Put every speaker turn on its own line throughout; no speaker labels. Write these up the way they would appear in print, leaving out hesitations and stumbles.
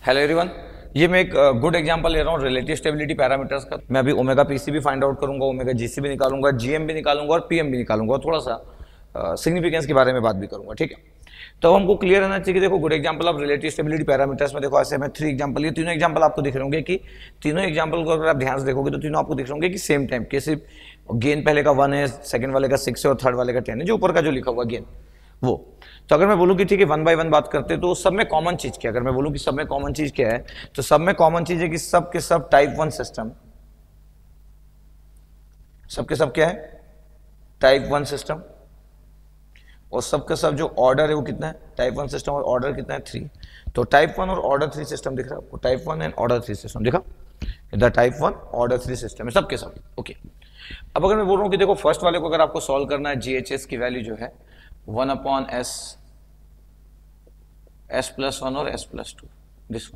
Hello everyone, ये मैं एक गुड एग्जांपल ले रहा हूँ रिलेटिव स्टेबिलिटी पैरामीटर्स का। मैं अभी ओमेगा पीसी भी फाइंड आउट करूंगा, ओमेगा जीसी भी निकालूंगा, जीएम भी निकालूंगा और पीएम भी निकालूंगा और थोड़ा सा सिग्निफिकेंस के बारे में बात भी करूंगा। ठीक है, तो हमको क्लियर रहना चाहिए कि देखो good example of relative stability parameters में देखो ऐसे मैं 3 एग्जांपल, ये तीनों एग्जांपल आपको दिख रहे होंगे कि तीनों एग्जांपल को अगर आप ध्यान से देखोगे तो तीनों आपको दिख रहे होंगे कि सेम टाइम के सिर्फ गेन पहले का 1 है, सेकंड वाले का 6 है और थर्ड वाले का 10 है, जो ऊपर का जो लिखा हुआ गेन वो। तो अगर मैं बोलूं कि ठीक है 1 बाय 1 बात करते तो सब में कॉमन चीज क्या है, अगर मैं बोलूं कि सब में कॉमन चीज क्या है तो सब में कॉमन चीज है कि सब के सब टाइप 1 सिस्टम, सबके सब क्या है टाइप 1 सिस्टम, और सबका सब जो ऑर्डर है वो कितना है टाइप 1 सिस्टम और ऑर्डर कितना है 3। तो टाइप 1 और ऑर्डर 3 सिस्टम दिख रहा है आपको, टाइप 1 एंड ऑर्डर 3 सिस्टम दिखा, इधर टाइप 1 ऑर्डर 3 सिस्टम है सबके सब। ओके, अब अगर मैं बोल रहा हूं कि देखो फर्स्ट वाले को अगर आपको सॉल्व करना है, जीएचएस की वैल्यू जो है 1/s, s+1 और s+2, this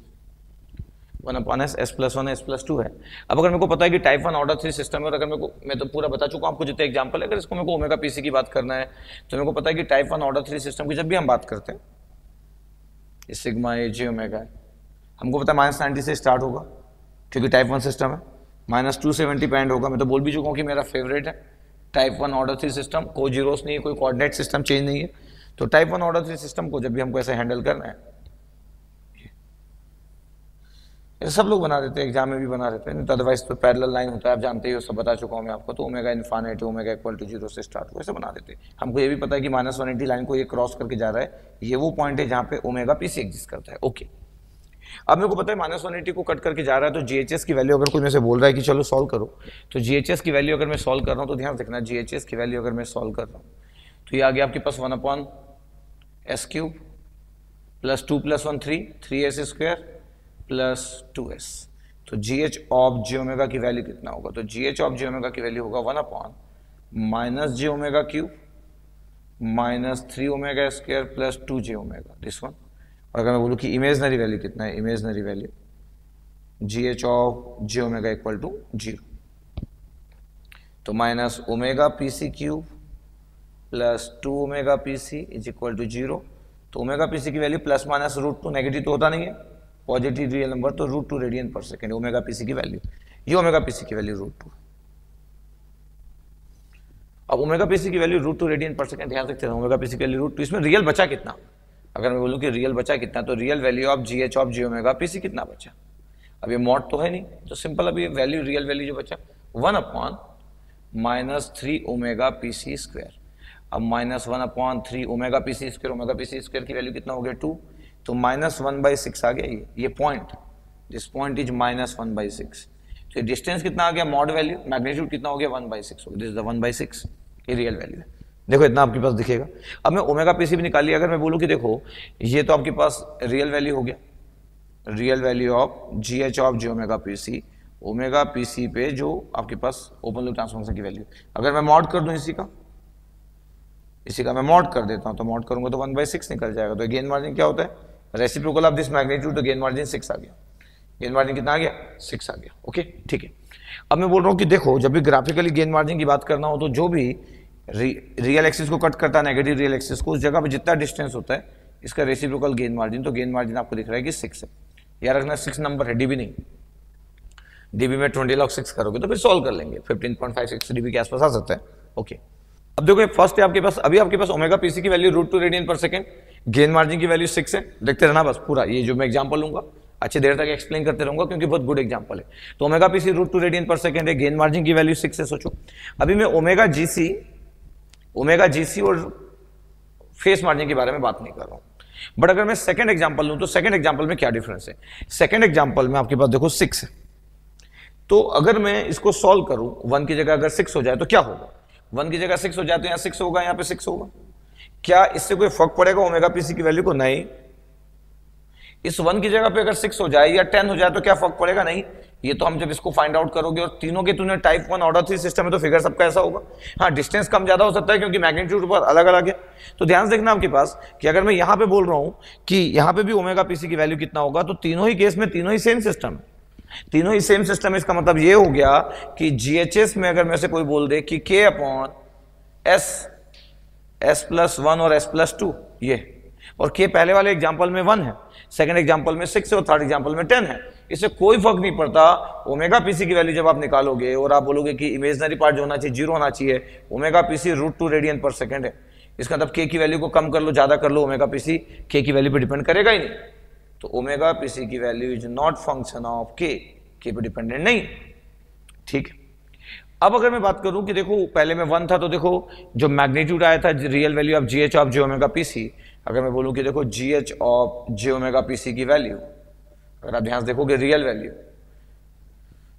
1/s, s+1, s+2 है। अब अगर मेरे को पता है कि टाइप 1 ऑर्डर 3 सिस्टम है और अगर मेरे को, मैं तो पूरा बता चुका हूं आपको जितने एग्जांपल है, अगर इसको मेरे को ओमेगा पीसी की बात करना है तो मेरे को पता है कि टाइप 1 ऑर्डर 3 सिस्टम की जब भी हम बात करते हैं, ये सिग्मा ए जे ओमेगा है, हमको पता है -90 से स्टार्ट होगा क्योंकि टाइप 1 सिस्टम है, -270 पे एंड होगा। मैं तो बोल भी चुका हूँ कि मेरा फेवरेट है टाइप 1 ऑर्डर 3 सिस्टम, कोई जीरोस नहीं है, कोई कोऑर्डिनेट सिस्टम चेंज नहीं है। तो टाइप 1 ऑर्डर 3 सिस्टम को जब भी हमको ऐसे हैंडल करना है, ये सब लोग बना देते हैं, एग्जाम में भी बना देते हैं, तो अदरवाइज तो पैरेलल लाइन होता है, आप जानते ही हो, सब बता चुका हूँ मैं आपको। तो omega infinite, omega equal to 0 से स्टार्ट हो, ऐसे बना देते हैं। हमको ये भी पता है कि -180 लाइन को ये क्रॉस करके जा रहा है, ये वो पॉइंट है जहाँ पे ओमेगा पीसी एग्जिस्ट करता है। ओके, अब मेरे को पता है -180 को कट करके जा रहा है, तो जीएचएस की वैल्यू अगर कोई मेरे से बोल रहा है कि चलो सॉल्व करो, तो जीएचएस की वैल्यू अगर मैं सॉल्व कर रहा हूँ तो ध्यान रखना, जीएचएस की वैल्यू अगर मैं सॉल्व कर रहा हूँ तो ये आ गया आपके पास 1/s³ + 2 + 1 3s² + 2s। तो GH ऑफ जे ओमेगा की वैल्यू कितना होगा, तो GH ऑफ जे ओमेगा की वैल्यू होगा 1/- j omega cube -3 ω² + 2 j omega, this one. और अगर मैं बोलूँ कि इमेजनरी वैल्यू कितना है, imaginary value GH of j omega equal to 0, तो -ω⁻PC³ + 2 ω⁻PC is equal to 0। तो ω⁻PC की वैल्यू ±√2, नेगेटिव तो होता नहीं है, पॉजिटिव रियल नंबर, तो √2 रेडियन/सेकंड ω⁻PC की वैल्यू, ये ω⁻PC की वैल्यू √2। अब ω⁻PC की वैल्यू √2 रेडियन/सेकंड, ध्यान रखते हैं ω⁻PC की वैल्यू √2, इसमें रियल बचा कितना, अगर मैं बोलूं कि रियल बचा कितना, तो real value of GH of J ω⁻PC कितना बचा। अब ये मॉड तो है नहीं, तो सिंपल अभी वैल्यू, रियल वैल्यू जो बचा 1/-3 ω⁻PC²। अब -1/3 ω⁻PC², ω⁻PC² की वैल्यू कितना हो गया 2, तो -1/6 आ गया ये पॉइंट, दिस पॉइंट इज -1/6। तो ये डिस्टेंस कितना आ गया, मॉड वैल्यू, मैग्नीट्यूड कितना हो गया 1/6 हो गया, दिस इज द 1/6, ये रियल वैल्यू है। देखो इतना आपके पास दिखेगा। अब मैं ω⁻PC भी निकाल लिया, अगर मैं बोलूं कि देखो ये तो आपके पास रियल वैल्यू हो गया, real value of GH of J ω⁻PC, ω⁻PC पे जो आपके पास ओपन लूप ट्रांसफॉर्मेशन की वैल्यू, अगर मैं मॉड कर दूं इसी का मैं मॉड कर देता हूं, तो मॉड करूंगा तो 1/6 निकल जाएगा। तो गेन मार्जिन क्या होता है, रेसिप्रोकल ऑफ दिस मैग्नीट्यूड, तो गेन मार्जिन 6 आ गया, गेन मार्जिन कितना आ गया 6 आ गया। ओके ठीक है, अब मैं बोल रहा हूँ कि देखो जब भी ग्राफिकली गेन मार्जिन की बात करना हो तो जो भी रियल एक्सिस को कट करता है, नेगेटिव रियल एक्सिस को, उस जगह पे जितना डिस्टेंस होता है इसका रेसिप्रोकल गेन मार्जिन, तो गेन मार्जिन आपको दिख रहा है कि 6 है। याद रखना 6 नंबर है, डीबी नहीं, डीबी में 20 log 6 करोगे तो फिर सॉल्व कर लेंगे, 15.56 डीबी के आसपास आ सकता है। ओके, अब देखो फर्स्ट है आपके पास, अभी आपके पास ω⁻PC की वैल्यू √2 रेडियन/सेकंड, गेन मार्जिन की वैल्यू 6 है, देखते रहना बस पूरा, ये जो मैं एग्जांपल लूंगा अच्छी देर तक एक्सप्लेन करते रहूंगा क्योंकि बहुत गुड एग्जांपल है। तो ω⁻PC √2 रेडियन/सेकंड है, गेन मार्जिन की वैल्यू 6 है। सोचो अभी मैं ω⁻GC और फेस मार्जिन के बारे में बात नहीं कर रहा हूं, बट अगर मैं सेकंड एग्जांपल लूं तो सेकंड एग्जांपल में क्या डिफरेंस है, सेकंड एग्जांपल में आपके पास देखो 6 है, तो अगर मैं इसको सॉल्व करूं 1 की जगह अगर 6 हो जाए तो क्या होगा, 1 की जगह 6 हो जाए तो यहाँ 6 होगा, यहाँ पे 6 होगा, क्या इससे कोई फर्क पड़ेगा ω⁻PC की वैल्यू को, नहीं। इस 1 की जगह पे अगर 6 हो जाए या 10 हो जाए तो क्या फर्क पड़ेगा, नहीं। ये तो हम जब इसको फाइंड आउट करोगे और तीनों के तीनों टाइप 1 ऑर्डर 3 सिस्टम है तो फिगर सबका ऐसा होगा। हाँ, डिस्टेंस कम ज्यादा हो सकता है क्योंकि मैग्नीट्यूड पर अलग अलग है। तो ध्यान से देखना आपके पास कि अगर मैं यहां पे बोल रहा हूं कि यहां पे भी ω⁻PC की वैल्यू कितना होगा, तो तीनों ही केस में तीनों ही सेम सिस्टम है, तीनों ही सेम सिस्टम है। इसका मतलब ये हो गया कि जीएचएस में अगर मैं से कोई बोल दे कि K/S, S+1 और S+2 ये, और K पहले वाले एग्जांपल में 1 है, सेकंड एग्जांपल में 6 है और थर्ड एग्जांपल में 10 है। इससे कोई फर्क नहीं पड़ता। ओमेगा पीसी की वैल्यू जब आप निकालोगे और आप बोलोगे कि इमेजिनरी पार्ट जो होना चाहिए 0 होना चाहिए, ओमेगा पीसी √2 रेडियन पर सेकंड है, इसका मतलब के की वैल्यू को कम कर लो ज्यादा कर लो, ओमेगा पीसी के की वैल्यू पे डिपेंड करेगा ही नहीं। तो ओमेगा पीसी की value is not function of के पे डिपेंडेंट नहीं। ठीक है, अब अगर मैं बात करूं कि देखो पहले में 1 था, तो देखो जो मैग्नीट्यूड आया था real value of GH of j omega PC, अगर मैं बोलूं कि देखो GH of j omega PC की वैल्यू, अगर आप ध्यान से देखोगे रियल वैल्यू,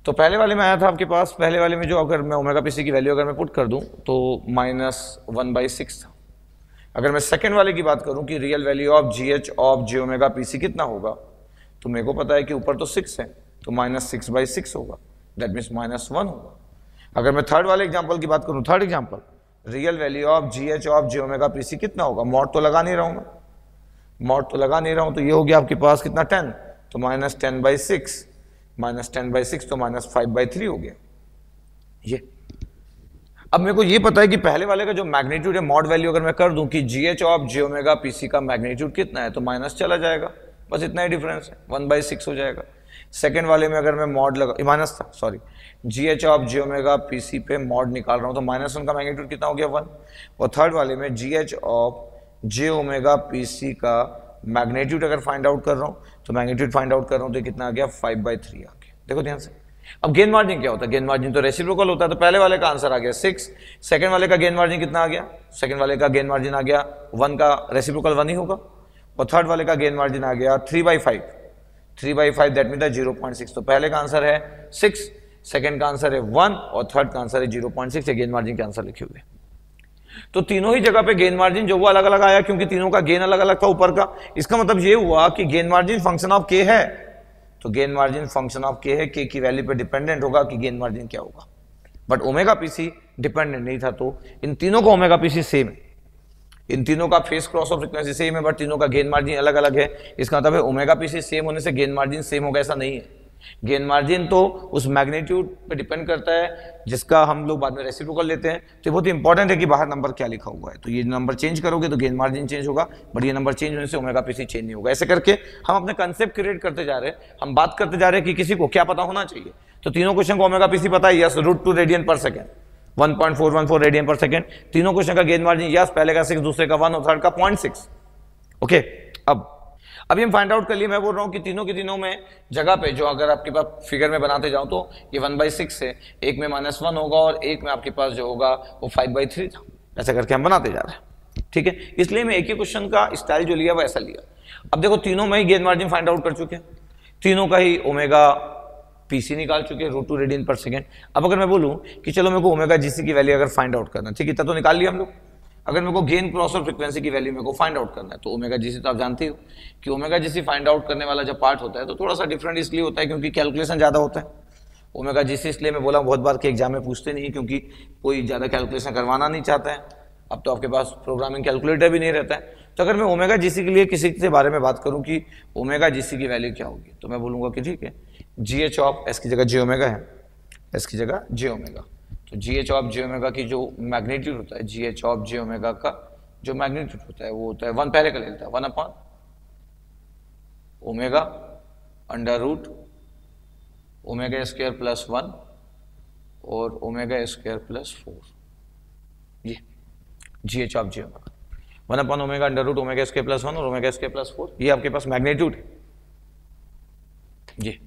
तो पहले वाले में आया था आपके पास, पहले वाले में जो अगर मैं ओमेगा पीसी की वैल्यू अगर मैं पुट कर दूं तो -1/6 था। अगर मैं सेकेंड वाले की बात करूं कि real value of GH of j omega PC कितना होगा, तो मेरे को पता है कि ऊपर तो 6 है, तो -6/6 होगा, दैट मीन्स -1 होगा। अगर मैं थर्ड वाले एग्जांपल की बात करूं, third example real value of GH of j omega PC कितना होगा, मॉड तो लगा नहीं रहा हूं मैं, मॉड तो लगा नहीं रहा हूं, तो ये हो गया आपके पास कितना 10, तो -10/6, -10/6 तो -5/3 हो गया ये। अब मेरे को ये पता है कि पहले वाले का जो मैग्नीट्यूड है मॉड वैल्यू अगर मैं कर दूं कि GH of j omega PC का मैग्नीट्यूड कितना है, तो माइनस चला जाएगा, बस इतना ही डिफरेंस है, 1/6 हो जाएगा। सेकेंड वाले में अगर मैं मॉड लगा, माइनस था sorry, GH of j omega PC पे मॉड निकाल रहा हूं तो -1 का मैग्नीट्यूड कितना हो गया 1, और थर्ड वाले में GH of j omega PC का मैग्नीट्यूड अगर फाइंड आउट कर रहा हूं तो मैग्नीट्यूड फाइंड आउट कर रहा हूं तो कितना आ गया 5/3 आ गया। देखो ध्यान से, अब गेन मार्जिन क्या होता है, गेन मार्जिन तो रेसिप्रोकल होता है, तो पहले वाले का आंसर आ गया 6, सेकंड वाले का गेन मार्जिन कितना आ गया, सेकंड वाले का गेन मार्जिन आ गया 1 का रेसिप्रोकल 1 ही होगा, और थर्ड वाले का गेन मार्जिन आ गया 3/5, 3/5 दैट मीन 0.6। तो पहले का आंसर है 6, सेकंड का आंसर है 1 और थर्ड का आंसर है 0.6 है गेन मार्जिन के आंसर लिखे हुए। तो तीनों ही जगह पे गेन मार्जिन जो वो अलग अलग आया क्योंकि तीनों का गेन अलग अलग था ऊपर का। इसका मतलब ये हुआ कि गेन मार्जिन फंक्शन ऑफ के है, तो गेन मार्जिन फंक्शन ऑफ के है, के की वैल्यू पे डिपेंडेंट होगा कि गेन मार्जिन क्या होगा। बट ओमेगा पीसी डिपेंडेंट नहीं था, तो इन तीनों का ओमेगा पीसी सेम है, इन तीनों का face cross of frequency same है, बट तीनों का गेन मार्जिन अलग अलग है। इसका मतलब है ओमेगा पीसी सेम होने से गेन मार्जिन सेम होगा, ऐसा नहीं है। गेन मार्जिन तो उस मैग्नीट्यूड पे डिपेंड करता है जिसका हम लोग बाद में रेसिप्रोकल लेते हैं। तो बहुत ही इंपॉर्टेंट है कि बाहर नंबर क्या लिखा हुआ है, तो ये नंबर चेंज करोगे तो गेन मार्जिन चेंज होगा, बट ये नंबर चेंज होने से ओमेगा पीसी चेंज नहीं होगा। ऐसे करके हम अपने कंसेप्ट क्रिएट करते जा रहे हैं, हम बात करते जा रहे हैं कि किसी को क्या पता होना चाहिए। तो तीनों क्वेश्चन को ओमेगा पीसी पता है, यस, √2 रेडियन पर सेकेंड, 1.414 रेडियन पर सेकेंड। तीनों क्वेश्चन का गेन मार्जिन यस, पहले का 6, दूसरे का 1 और थर्ड का 0.6। ओके, अब अभी हम फाइंड आउट कर लिए। मैं बोल रहा हूं कि तीनों की तीनों में जगह पे जो अगर आपके पास फिगर में बनाते जाओ तो ये 1/6 है, एक में -1 होगा और एक में आपके पास जो होगा वो 5/3 था। ऐसा करके हम बनाते जा रहे हैं, ठीक है। इसलिए मैं एक ही क्वेश्चन का स्टाइल जो लिया वो ऐसा लिया। अब देखो तीनों में ही गेन मार्जिन फाइंड आउट कर चुके हैं, तीनों का ही ओमेगा पीसी निकाल चुके हैं √2 रेडियन पर सेकेंड। अब अगर मैं बोलूं कि चलो मेरे को ओमेगा जीसी की वैल्यू अगर फाइंड आउट करना, ठीक है, इतना तो निकाल लिया हम लोग। अगर मेरे को गेन क्रॉस और फ्रीक्वेंसी की वैल्यू मेरे को फाइंड आउट करना है तो ओमेगा जीसी तो आप जानते हो कि ओमेगा जीसी फाइंड आउट करने वाला जब पार्ट होता है तो थोड़ा सा डिफरेंट इसलिए होता है क्योंकि कैलकुलेशन ज़्यादा होता है। ओमेगा जीसी इसलिए मैं बोला बहुत बार कि एग्जाम में पूछते नहीं क्योंकि कोई ज़्यादा कैलकुलेशन करवाना नहीं चाहता है। अब तो आपके पास प्रोग्रामिंग कैलकुलेटर भी नहीं रहता है। तो अगर मैं ओमेगा जीसी के लिए किसी के बारे में बात करूँ कि ओमेगा जीसी की वैल्यू क्या होगी, तो मैं बोलूँगा कि ठीक है, GH ऑफ एस की जगह जे ओमेगा है, एस की जगह जे ओमेगा, तो GH ऑफ जे ओमेगा की जो मैग्नीट्यूड होता है, GH ऑफ जे ओमेगा का जो मैग्नीट्यूड होता है वो होता है 1 पहले का ले लेता है 1/ओमेगा √ओमेगा² प्लस 1 और ओमेगा² + 4, ये GH ऑफ जे ओमेगा 1/ओमेगा √ओमेगा² प्लस 1 और ओमेगा² प्लस 4, ये आपके पास मैग्नीट्यूड है। ये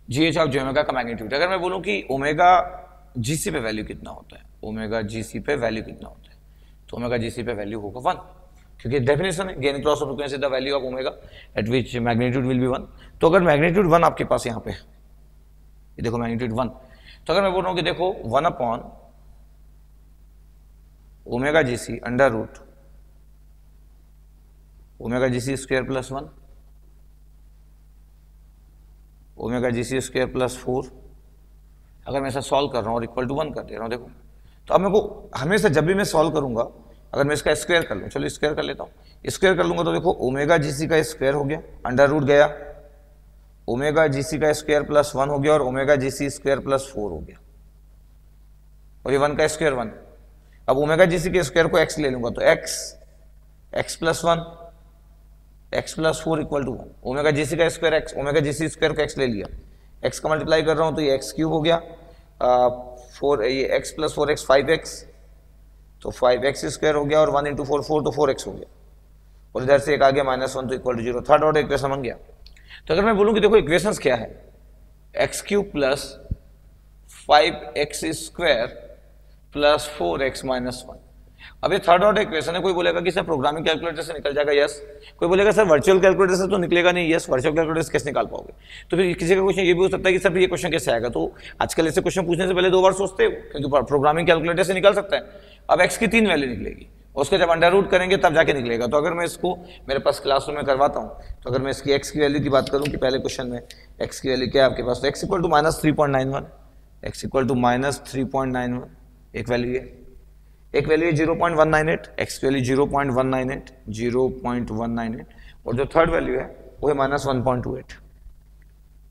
GH ऑफ जे ओमेगा का मैग्नीट्यूड। अगर मैं बोलूं कि ओमेगा जीसी पे वैल्यू कितना होता है, ओमेगा जीसी पे वैल्यू कितना होता है, तो ओमेगा जीसी पे वैल्यू होगा 1, क्योंकि डेफिनेशन है gain cross of frequency the value of omega eight which magnitude will be 1। तो अगर मैग्नीट्यूड 1 आपके पास यहाँ पे है, ये देखो मैग्नीट्यूड 1, तो अगर मैं बोल रहा हूँ कि देखो 1/ओमेगा जीसी √ओमेगा जीसी² प्लस 1 ओमेगा जीसी² प्लस 4, अगर मैं ऐसा सॉल्व कर रहा हूँ और इक्वल टू 1 कर दे रहा हूँ, देखो तो अब मेरे को हमेशा जब भी मैं सॉल्व करूंगा अगर मैं इसका स्क्वायर कर लूँ, चलो स्क्वायर कर लेता हूँ, स्क्वायर कर लूंगा तो देखो ओमेगा जीसी का स्क्वायर हो गया, √ गया, ओमेगा जीसी का स्क्वायर प्लस 1 हो गया और ओमेगा जीसी² प्लस 4 हो गया, और ये 1 का स्क्वायर 1। अब ओमेगा जीसी के स्क्वायर को x ले लूंगा तो x plus 1 x plus 4 equal to 1, omega G C का square x, omega G C square को x ले लिया, x का मल्टीप्लाई कर रहा हूँ तो ये x क्यूब हो गया, 4 ये x प्लस 4x 5x, तो 5x स्क्वायर हो गया, और 1 इंटू 4 4 तो 4x हो गया, और इधर से एक आ गया -1 तो equal to 0, third order equation बन गया। तो अगर मैं बोलूँ कि देखो इक्वेशंस क्या है, x cube plus 5x square plus 4x minus 1। अब ये थर्ड ऑर्डर इक्वेशन है, कोई बोलेगा कि सर प्रोग्रामिंग कैलकुलेटर से निकल जाएगा, यस। कोई बोलेगा सर वर्चुअल कैलकुलेटर से तो निकलेगा नहीं, यस। वर्चुअल कैलकुलेटर से कैसे निकाल पाओगे? तो फिर किसी का क्वेश्चन ये भी हो सकता है कि सर ये क्वेश्चन कैसे आएगा, तो आजकल ऐसे क्वेश्चन पूछने से पहले 2 बार सोचते हो, क्योंकि प्रोग्रामिंग कैलकुलेटर से निकल सकता है। अब x की 3 वैल्यू निकलेगी, उसको जब अंडर रूट करेंगे तब जाके निकलेगा। तो अगर मैं इसको मेरे पास क्लासरूम में करवाता हूँ, तो अगर मैं इसकी x की वैल्यू की बात करूँ कि पहले क्वेश्चन में x की वैल्यू क्या है आपके पास, तो x equal to -3.91, x equal to -3.91 एक वैल्यू है, एक वैल्यू है 0.198, x की वैल्यू 0.198, और जो थर्ड वैल्यू है वो है -1.28,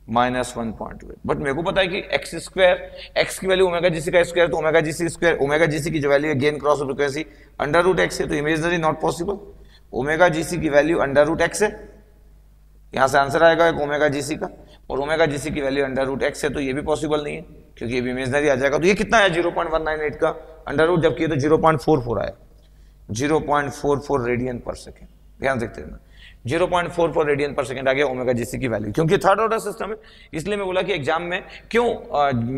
-1.28। बट मेरे को पता है कि एक्स स्क्वायर, एक्स की वैल्यू ओमेगा जीसी का स्क्वायर, तो omega GC square, omega GC की जो वैल्यू है gain cross frequency under root x है, तो imaginary not possible. Omega GC की वैल्यू अंडर रूट एक्स है, यहाँ से आंसर आएगा एक ओमेगा जीसी का, और ओमेगा जीसी की वैल्यू अंडर रूट एक्स है, तो ये भी पॉसिबल नहीं है क्योंकि ये भी इमेजिनरी आ जाएगा। तो ये कितना है 0.198 का अंडर रूट, जबकि ये तो 0.44 आया, 0.44 रेडियन पर सेकेंड, ध्यान देखते रहना, 0.44 रेडियन पर सेकंड आ गया ओमेगा जीसी की वैल्यू। क्योंकि थर्ड ऑर्डर सिस्टम है, इसलिए मैं बोला कि एग्जाम में क्यों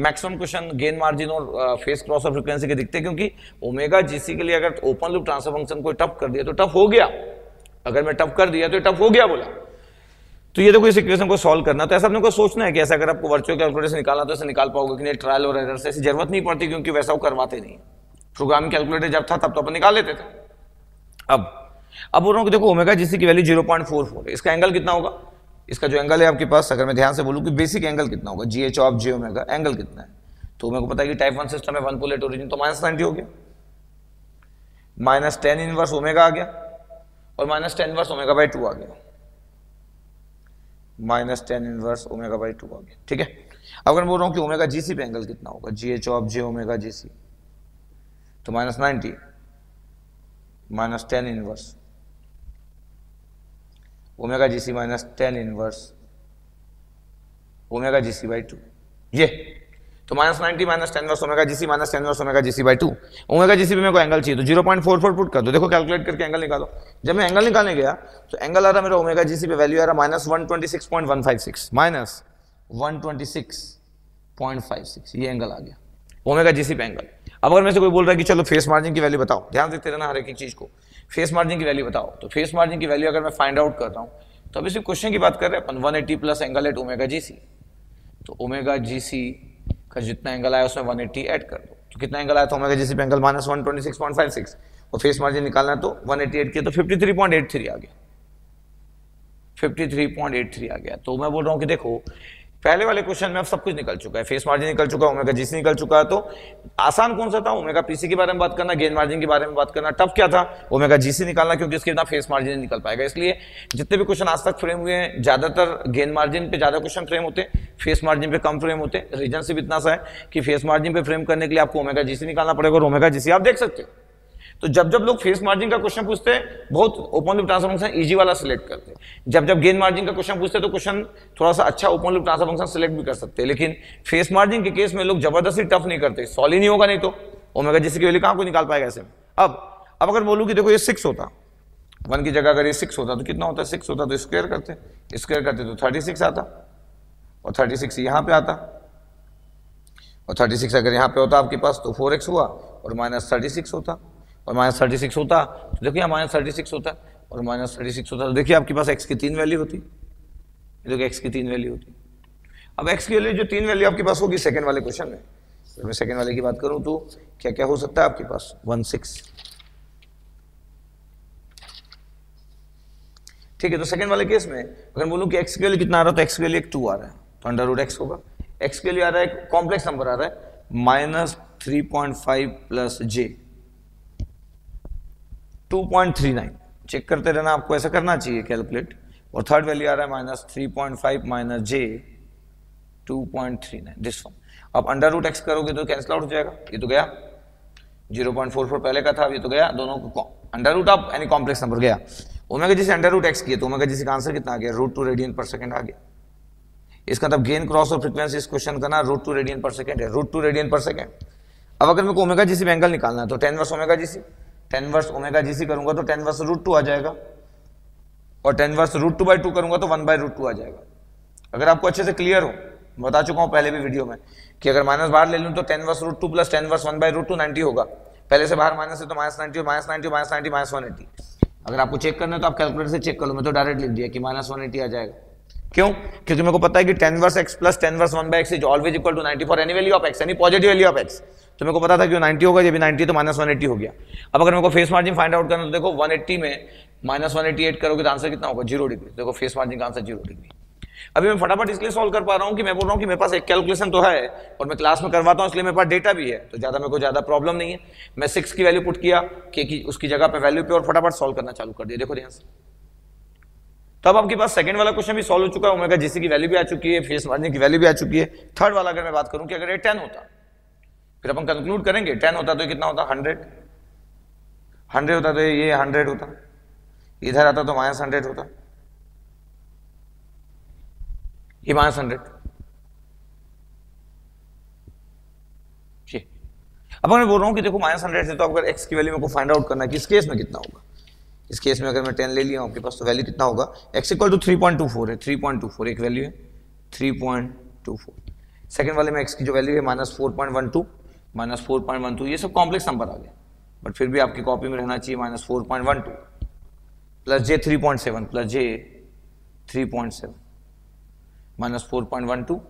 मैक्सिमम क्वेश्चन गेन मार्जिन और फेस क्रॉस और फ्रीक्वेंसी के दिखते हैं, क्योंकि ओमेगा जीसी के लिए अगर ओपन लूप ट्रांसफर फंक्शन को टफ कर दिया तो टफ हो गया, अगर मैं टफ कर दिया तो टफ हो गया बोला। तो ये देखो इस इक्वेशन को सॉल्व करना, तो ऐसा अपने को सोचना है कि ऐसा अगर आपको वर्चुअल कैलकुलेटर से निकालना तो ऐसे निकाल पाओगे कि नहीं, ट्रायल और एरर से ऐसी जरूरत नहीं पड़ती, क्योंकि वैसा वो करवाते नहीं। प्रोग्रामिंग कैलकुलेटर जब था तब तो अपन निकाल लेते थे। अब बोल रहा हूं कि देखो ओमेगा जीसी की वैल्यू 0.44 है, इसका एंगल कितना होगा, इसका जो एंगल है आपके पास, अगर मैं ध्यान से बोलूं कि बेसिक एंगल कितना होगा, GH of J omega, angle कितना है, तो मेरे को पता है कि टाइप 1 सिस्टम है, 1 पोल एट ओरिजिन, तो -90 हो गया, -10 इनवर्स ओमेगा आ गया, और -10 इनवर्स ओमेगा बाई 2 आ गया, -10 इनवर्स ओमेगा बाई 2 आ गया, ठीक है। अब अगर बोल रहा हूं कि ओमेगा जीसी पे एंगल कितना होगा, GH of J omega GC, तो -90 -10 inverse omega GC -10 inverse omega GC by 2, ये तो -90 -10 inverse omega GC -10 inverse omega GC by 2। Omega GC पे मेरे को एंगल चाहिए, तो 0.44 पुट कर दो, देखो कैलकुलेट करके एंगल निकालो। जब मैं एंगल निकालने गया तो एंगल आ रहा मेरा ओमेगा जीसी पे वैल्यू आ रहा -126.156, -126.156, ये एंगल आ गया ओमेगा जीसी पे एंगल। अब अगर मेरे से कोई बोल रहा है कि चलो फेस मार्जिन की वैल्यू बताओ, ध्यान देते रहना हर एक चीज को, फेस मार्जिन की वैल्यू बताओ, तो फेस मार्जिन की वैल्यू अगर मैं फाइंड आउट कर रहा हूं, तो अभी सिर्फ क्वेश्चन की बात कर रहे हैं अपन, 180 plus angle at omega GC, तो ओमेगा जीसी का जितना एंगल आया उसमें 180 ऐड कर दो, तो कितना एंगल आया था ओमेगा जीसी पे एंगल -126.56, और फेस मार्जिन निकालना तो 180 किया तो 53.83 आ गया, 53.83 आ गया। तो मैं बोल रहा हूं कि देखो पहले वाले क्वेश्चन में अब सब कुछ निकल चुका है, फेस मार्जिन निकल चुका है, ओमेगा जीसी निकल चुका है, तो आसान कौन सा था, ओमेगा पीसी के बारे में बात करना, गेन मार्जिन के बारे में बात करना। टफ क्या था, ओमेगा जीसी निकालना, क्योंकि इसके बिना फेस मार्जिन निकल पाएगा। इसलिए जितने भी क्वेश्चन आज तक फ्रेम हुए हैं, ज्यादातर गेन मार्जिन पे ज्यादा क्वेश्चन फ्रेम होते हैं, फेस मार्जिन पे कम फ्रेम होते हैं। रीजन सिर्फ इतना सा है कि फेस मार्जिन पे फ्रेम करने के लिए आपको ओमेगा जीसी निकालना पड़ेगा, और ओमेगा जीसी आप देख सकते हो। तो जब जब लोग फेस मार्जिन का क्वेश्चन पूछते हैं, बहुत open loop transfer function easy वाला सिलेक्ट करते हैं। जब जब गेन मार्जिन का क्वेश्चन पूछते हैं तो क्वेश्चन थोड़ा सा अच्छा open loop transfer function select भी कर सकते हैं, लेकिन फेस मार्जिन के केस में लोग जबरदस्ती टफ नहीं करते, सॉल्व ही नहीं होगा, नहीं तो ओमेगा जीसी की वैल्यू कहां कोई निकाल पाएगा ऐसे में। अब अगर बोलूं कि देखो ये 6 होता, 1 की जगह अगर ये 6 होता तो कितना होता, 6 होता तो स्क्वायर करते तो 36 आता, और 36 यहां पे आता, और 36 अगर यहां पे होता आपके पास तो 4x हुआ, और -36 होता, और -36 होता तो देखिए -36 होता, और -36 होता तो देखिए आपके पास x की 3 वैल्यू होती, देखिए x की 3 वैल्यू होती। अब x की वैल्यू जो 3 वैल्यू आपके पास होगी सेकंड वाले क्वेश्चन में, तो मैं सेकंड वाले की बात करूं तो क्या क्या हो सकता है आपके पास, 16, ठीक है। तो सेकंड वाले केस में अगर बोलूं कि x की वैल्यू कितना आ रहा है, तो x की वैल्यू 2 आ रहा है, तो अंडर रूट x होगा, x के लिए आ रहा है एक कॉम्प्लेक्स नंबर आ रहा है -3.5 प्लस j 2.39, चेक करते रहना, आपको ऐसा करना चाहिए कैलकुलेट। और थर्ड वैल्यू आ रहा है -3.5 माइनस j 2.39, दिस वन। अब अंडर रूट एक्स करोगे तो कैंसिल आउट हो जाएगा, ये तो गया 0.44 पहले का था, अब ये तो गया, दोनों को अंडर रूट आप यानी कॉम्प्लेक्स नंबर गया। ओमेगा जी से अंडर रूट एक्स किए तो ओमेगा जी से का आंसर कितना आ गया, √2 रेडियन पर सेकंड आ गया। इसका मतलब गेन क्रॉस और फ्रीक्वेंसी इस क्वेश्चन का ना √2 रेडियन पर सेकंड है, √2 रेडियन पर सेकंड। अब अगर मेरे को ओमेगा जी सी में एंगल निकालना है तो tan इनवर्स ओमेगा जी सी, tan इनवर्स ओमेगा जी सी करूंगा तो tan इनवर्स √2 आ जाएगा, और tan इनवर्स √2/2 करूंगा तो 1/√2 आ जाएगा। अगर आपको अच्छे से क्लियर हो, बता चुका हूं पहले भी वीडियो में कि अगर माइनस बाहर ले लूं तो tan inverse √2 plus tan inverse 1/√2 90 होगा। पहले से बाहर माइनस है तो -90 और -90 -90 -180। अगर आपको चेक करना है तो आप कैलकुलेटर से चेक कर लो, मैं तो डायरेक्ट लिख दिया कि -180 आ जाएगा। क्यों? क्योंकि मेरे को पता है कि tan inverse x plus tan inverse 1/x is always equal to 90 for any value of x, any positive value of x। तो मेरे को पता था कि 90 होगा, ये भी 90 तो -180 हो गया। अब अगर मेरे को फेस मार्जिन फाइंड आउट करना तो देखो 180 में -188 करोगे तो आंसर कितना होगा, 0 डिग्री। देखो फेस मार्जिन का आंसर 0 डिग्री। अभी मैं फटाफट इसलिए सॉल्व कर पा रहा हूं कि मैं बोल रहा हूं कि मेरे पास एक कैलकुलेशन तो है और मैं क्लास में करवाता हूं, इसलिए मेरे पास डेटा भी है, तो ज्यादा मेरे को ज्यादा प्रॉब्लम नहीं है। मैं 6 की वैल्यू पुट किया कि उसकी जगह पे वैल्यू पे और फटाफट सॉल्व करना चालू कर दिया। देखो ध्यान से, तो अब आपके पास सेकंड वाला क्वेश्चन भी सॉल्व हो चुका है, ओमेगा जीसी की वैल्यू भी आ चुकी है, फेस मार्जिन की वैल्यू भी आ चुकी है। थर्ड वाला अगर मैं बात करूं कि अगर ये 10 होता, फिर अपन कंक्लूड करेंगे 10 होता तो कितना होता, 100 होता तो ये 100 होता, इधर आता तो -100 होता, ये -100। अब मैं बोल रहा हूं कि देखो -100 से तो अगर x की वैल्यू मेरे को फाइंड आउट करना है कि इस केस में कितना होगा। इस केस में अगर मैं 10 ले लिया हूं आपके पास तो वैल्यू कितना होगा, x = 3.24 है, 3.24 एक वैल्यू है, 3.24। सेकंड वाले में x की जो वैल्यू है -4.12 ये सब कॉम्प्लेक्स नंबर आ गया, बट फिर भी आपकी कॉपी में रहना चाहिए -4.12 plus j 3.7 plus j 3.7 -4.12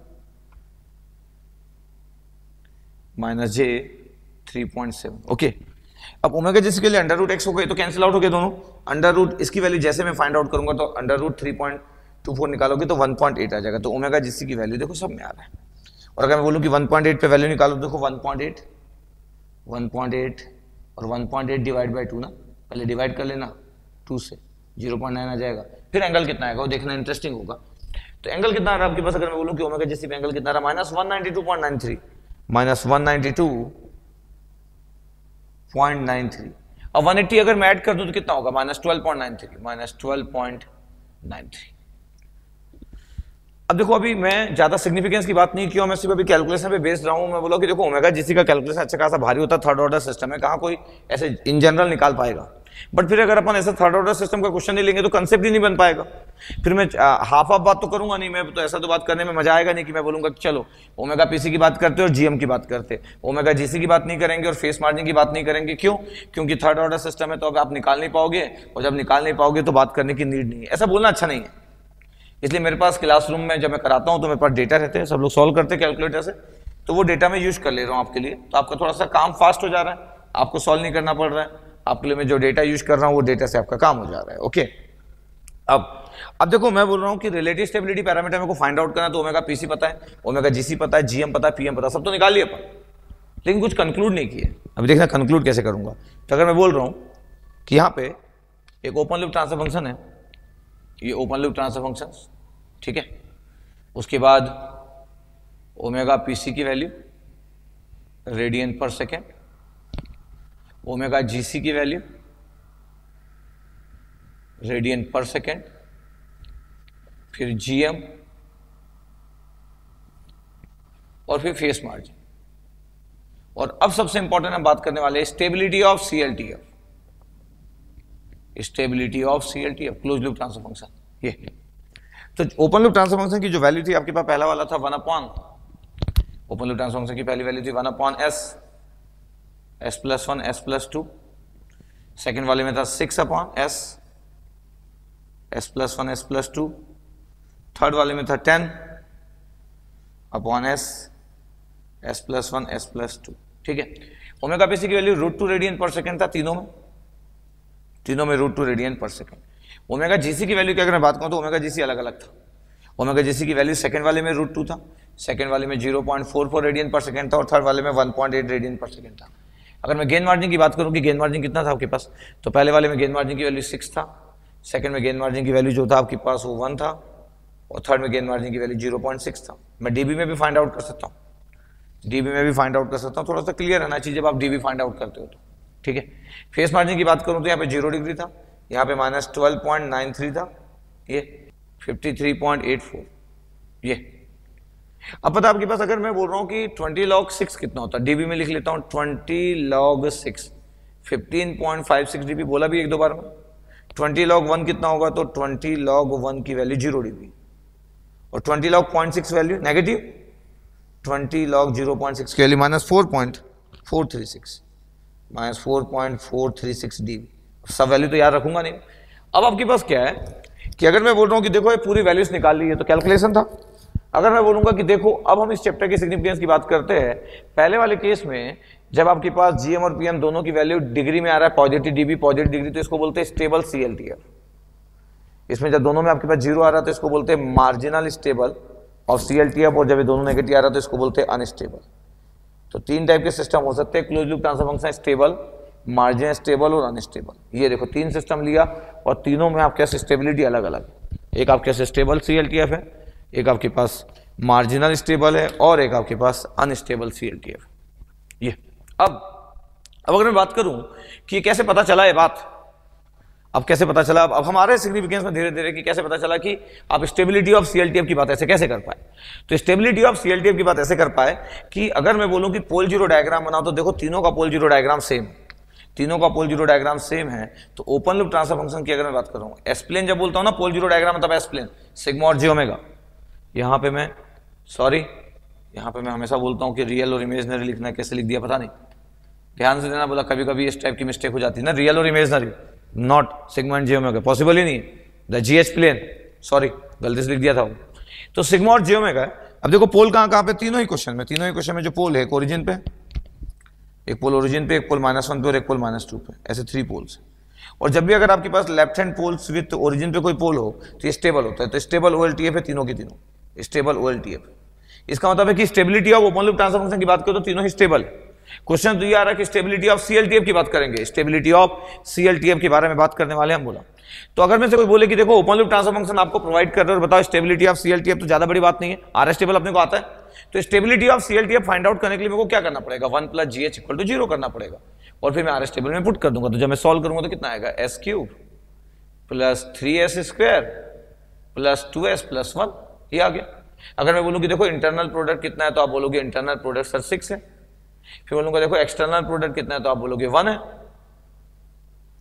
minus j 3.7। Okay, अब ओमेगा जिस के लिए √x हो गए तो कैंसिल आउट हो गए दोनों। √ इसकी वैल्यू जैसे मैं फाइंड आउट करूंगा तो √ 3.24 निकालोगे तो 1.8 आ जाएगा। तो ओमेगा जिस की वैल्यू देखो सब में आ रहा है। और अगर मैं बोलूं कि 1.8 पे वैल्यू निकालो, देखो 1.8 और 1.8 डिवाइड बाई 2 ना, पहले डिवाइड कर लेना 2 से, 0.9 आ जाएगा। फिर एंगल कितना आएगा वो देखना इंटरेस्टिंग होगा। तो एंगल कितना आ रहा है आपके पास, अगर मैं बोलूं कि ओमेगा जिस पे एंगल कितना आ रहा है, -192.93 -192.93। अब 180 अगर मैं ऐड कर दूं तो कितना होगा, -12.93। अब देखो अभी मैं ज्यादा सिग्निफिकेंस की बात नहीं की, मैं सिर्फ अभी कैलकुलेशन पे बेस्ड रहा हूं। मैं बोला कि देखो ओमेगा जीसी का कैलकुलेशन अच्छा खासा भारी होता है, थर्ड ऑर्डर सिस्टम है, कहां कोई ऐसे इन जनरल निकाल पाएगा। बट फिर अगर अपन ऐसा थर्ड ऑर्डर सिस्टम का क्वेश्चन नहीं लेंगे तो कंसेप्ट ही नहीं बन पाएगा। फिर मैं हाफ बात तो करूंगा नहीं, मैं तो ऐसा तो बात करने में मजा आएगा नहीं कि मैं बोलूंगा कि चलो ओमेगा पीसी की बात करते और जीएम की बात करते, ओमेगा जीसी की बात नहीं करेंगे और फेस मार्जिन की बात नहीं करेंगे। क्यों? क्योंकि थर्ड ऑर्डर सिस्टम है तो अब आप निकाल नहीं पाओगे, और जब निकाल नहीं पाओगे तो बात करने की नीड नहीं है। ऐसा बोलना अच्छा नहीं है। इसलिए मेरे पास क्लासरूम में जब मैं कराता हूं तो मेरे पास डेटा रहते हैं, सब लोग सॉल्व करते हैं कैलकुलेटर से, तो वो डेटा मैं यूज कर ले रहा हूं आपके लिए। तो आपका थोड़ा सा काम फास्ट हो जा रहा है, आपको सॉल्व नहीं करना पड़ रहा है, आपके लिए मैं जो डेटा यूज कर रहा हूं वो डेटा से आपका काम हो जा रहा है। ओके, अब देखो मैं बोल रहा हूं कि रिलेटिव स्टेबिलिटी पैरामीटर मेरे को फाइंड आउट करना, तो ओमेगा पीसी पता है, ओमेगा जीसी पता है, जीएम पता है, पीएम पता है, सब तो निकाल लिया अपन, लेकिन कुछ कंक्लूड नहीं किए। अभी देखना कंक्लूड कैसे करूंगा। तो अगर मैं बोल रहा हूं कि यहाँ पे एक ओपन लूप ट्रांसफर फंक्शन है, ये ओपन लूप ट्रांसफर फंक्शन, ठीक है, उसके बाद ओमेगा पीसी की वैल्यू रेडियन पर सेकेंड, ओमेगा जीसी की वैल्यू रेडियन पर सेकेंड, फिर जीएम और फिर फेस मार्जिन। और अब सबसे इंपॉर्टेंट हम बात करने वाले हैं stability of CLTF, stability of CLTF close loop transfer function. ये तो ओपन लूप ट्रांसफर फंक्शन की जो वैल्यू थी आपके पास, पहला वाला था 1/, ओपन लूप ट्रांसफर फंक्शन की पहली वैल्यू थी 1/s, s+1 s+2। सेकेंड वाले में था 6/s, s+1 s+2। थर्ड वाले में था 10/s, s+1 s+2। ठीक है, ओमेगा पीसी की वैल्यू √2 रेडियन पर सेकेंड था, तीनों में √2 रेडियन पर सेकेंड। ओमेगा जीसी की वैल्यू की अगर मैं बात करूं तो ओमेगा जीसी अलग अलग था। ओमेगा जीसी की वैल्यू सेकंड वाले में √2 था, सेकंड वाले में 0.44 रेडियन पर सेकंड था, और थर्ड वाले में 1.8 रेडियन पर सेकंड था। अगर मैं गेन मार्जिन की बात करूं कि गेन मार्जिन कितना था आपके पास, तो पहले वाले में गेन मार्जिन की वैल्यू 6 था, सेकंड में गेन मार्जिन की वैल्यू जो था आपके पास वो 1 था, और थर्ड में गेन मार्जिन की वैल्यू 0.6 था। मैं डीबी में भी फाइंड आउट कर सकता हूँ, थोड़ा सा क्लियर रहना चाहिए जब आप डीबी फाइंड आउट करते हो तो। ठीक है, फेस मार्जिन की बात करूं तो यहाँ पे 0 डिग्री था, यहाँ पे माइनस 12.93 था, ये 53.84 ये। अब पता आपके पास, अगर मैं बोल रहा हूँ कि 20 log 6 कितना होता है, डीबी में लिख लेता हूँ 20 log 6 15.56 डीबी, बोला भी एक दो बार में। 20 log 1 कितना होगा, तो 20 log 1 की वैल्यू 0 डीबी, और 20 log 0.6 वैल्यू नेगेटिव, 20 log 0.6 की वैल्यू माइनस 4.436 माइनस 4.436 डीबी। सब वैल्यू तो याद रखूंगा नहीं। अब आपके पास क्या है कि अगर मैं बोल रहा हूं कि देखो ये पूरी वैल्यूज निकाल ली है, तो कैलकुलेशन था। अगर मैं बोलूंगा कि देखो अब हम इस चैप्टर की सिग्निफिकेंस की बात करते हैं, पहले वाले केस में जब आपके पास जीएम और पीएम दोनों की वैल्यू डिग्री में आ रहा है, पॉजिटिव डीबी पॉजिटिव डिग्री, तो इसको बोलते हैं स्टेबल सीएलटीएफ। इसमें जब दोनों में आपके पास जीरो आ रहा है तो इसको बोलते हैं मार्जिनल स्टेबल और सीएलटीएफ, और जब ये दोनों नेगेटिव आ रहा है तो इसको बोलते हैं अनस्टेबल। तो तीन टाइप के सिस्टम हो सकते हैं close loop transfer function, stable, margin stable और अनस्टेबल। ये देखो तीन सिस्टम लिया और तीनों में आपके पास स्टेबिलिटी अलग अलग है। एक आपके पास स्टेबल सीएलटीएफ है, एक आपके पास मार्जिनल स्टेबल है, और एक आपके पास अनस्टेबल सीएलटीएफ। ये अब अगर मैं बात करूं कि कैसे पता चला ये बात, अब कैसे पता चला, अब हमारे सिग्निफिकेंस में धीरे धीरे कि कैसे पता चला कि आप स्टेबिलिटी ऑफ सीएलटीएफ की बात ऐसे कैसे कर पाए। तो स्टेबिलिटी ऑफ सीएलटीएफ की बात ऐसे कर पाए कि अगर मैं बोलूं कि पोल जीरो डायग्राम बनाओ, तो देखो तीनों का पोल जीरो डायग्राम सेम, तीनों का पोल जीरो डायग्राम सेम है। तो ओपन लूप ट्रांसफर फंक्शन की अगर मैं बात करूं, एस प्लेन जब बोलता हूं ना पोल जीरो डायग्राम मतलब एस प्लेन, सिग्मा और जी ओमेगा। यहाँ पे मैं यहाँ पे मैं हमेशा बोलता हूँ कि रियल और इमेजनरी लिखना है, कैसे लिख दिया पता नहीं, ध्यान से देना, बोला कभी कभी इस टाइप की मिस्टेक हो जाती है ना, रियल और imaginary, not sigma and j omega, possible ही नहीं है। द जीएच प्लेन, सॉरी गलती से लिख दिया था वो। तो सिग्मा और जी ओमेगा है। अब देखो पोल कहाँ पे, तीनों ही क्वेश्चन में जो पोल है, एक ओरिजिन पे, एक पोल ओरिजिन पे, एक पोल -1 पे और एक पोल -2 पे, ऐसे 3 पोल्स। और जब भी अगर आपके पास left hand poles with origin पे कोई पोल हो तो ये स्टेबल होता है। तो स्टेबल ओएलटीएफ है तीनों की तीनों, स्टेबल ओएलटीएफ। इसका मतलब है कि stability of open loop transfer function की बात करो तो तीनों ही स्टेबल है। क्वेश्चन तो ये आ रहा है कि स्टेबिलिटी ऑफ सीएलटीएफ की बात करेंगे, स्टेबिलिटी ऑफ सीएलटीएफ के बारे में बात करने वाले हम बोला। तो अगर में से कोई बोले कि देखो ओपन लूप ट्रांसफर फंक्शन आपको प्रोवाइड कर रहे हो और बताओ स्टेबिलिटी ऑफ सीएलटीएफ, तो ज्यादा बड़ी बात नहीं है, आरएस टेबल अपने को आता है। तो स्टेबिलिटी ऑफ सीएलटीएफ फाइंड आउट करने के लिए मेरे को क्या करना पड़ेगा, 1 + GH = 0 करना पड़ेगा, और फिर मैं आरएस टेबल में पुट कर दूंगा। तो जब मैं सॉल्व करूंगा तो कितना आएगा, s³ + 3s² + 2s + 1, ये आ गया। अगर मैं बोलूं कि देखो इंटरनल प्रोडक्ट कितना है, तो आप बोलोगे इंटरनल प्रोडक्ट सर 6 है। फिर बोलूंगा देखो एक्सटर्नल प्रोडक्ट कितना है, तो आप बोलोगे 1 है।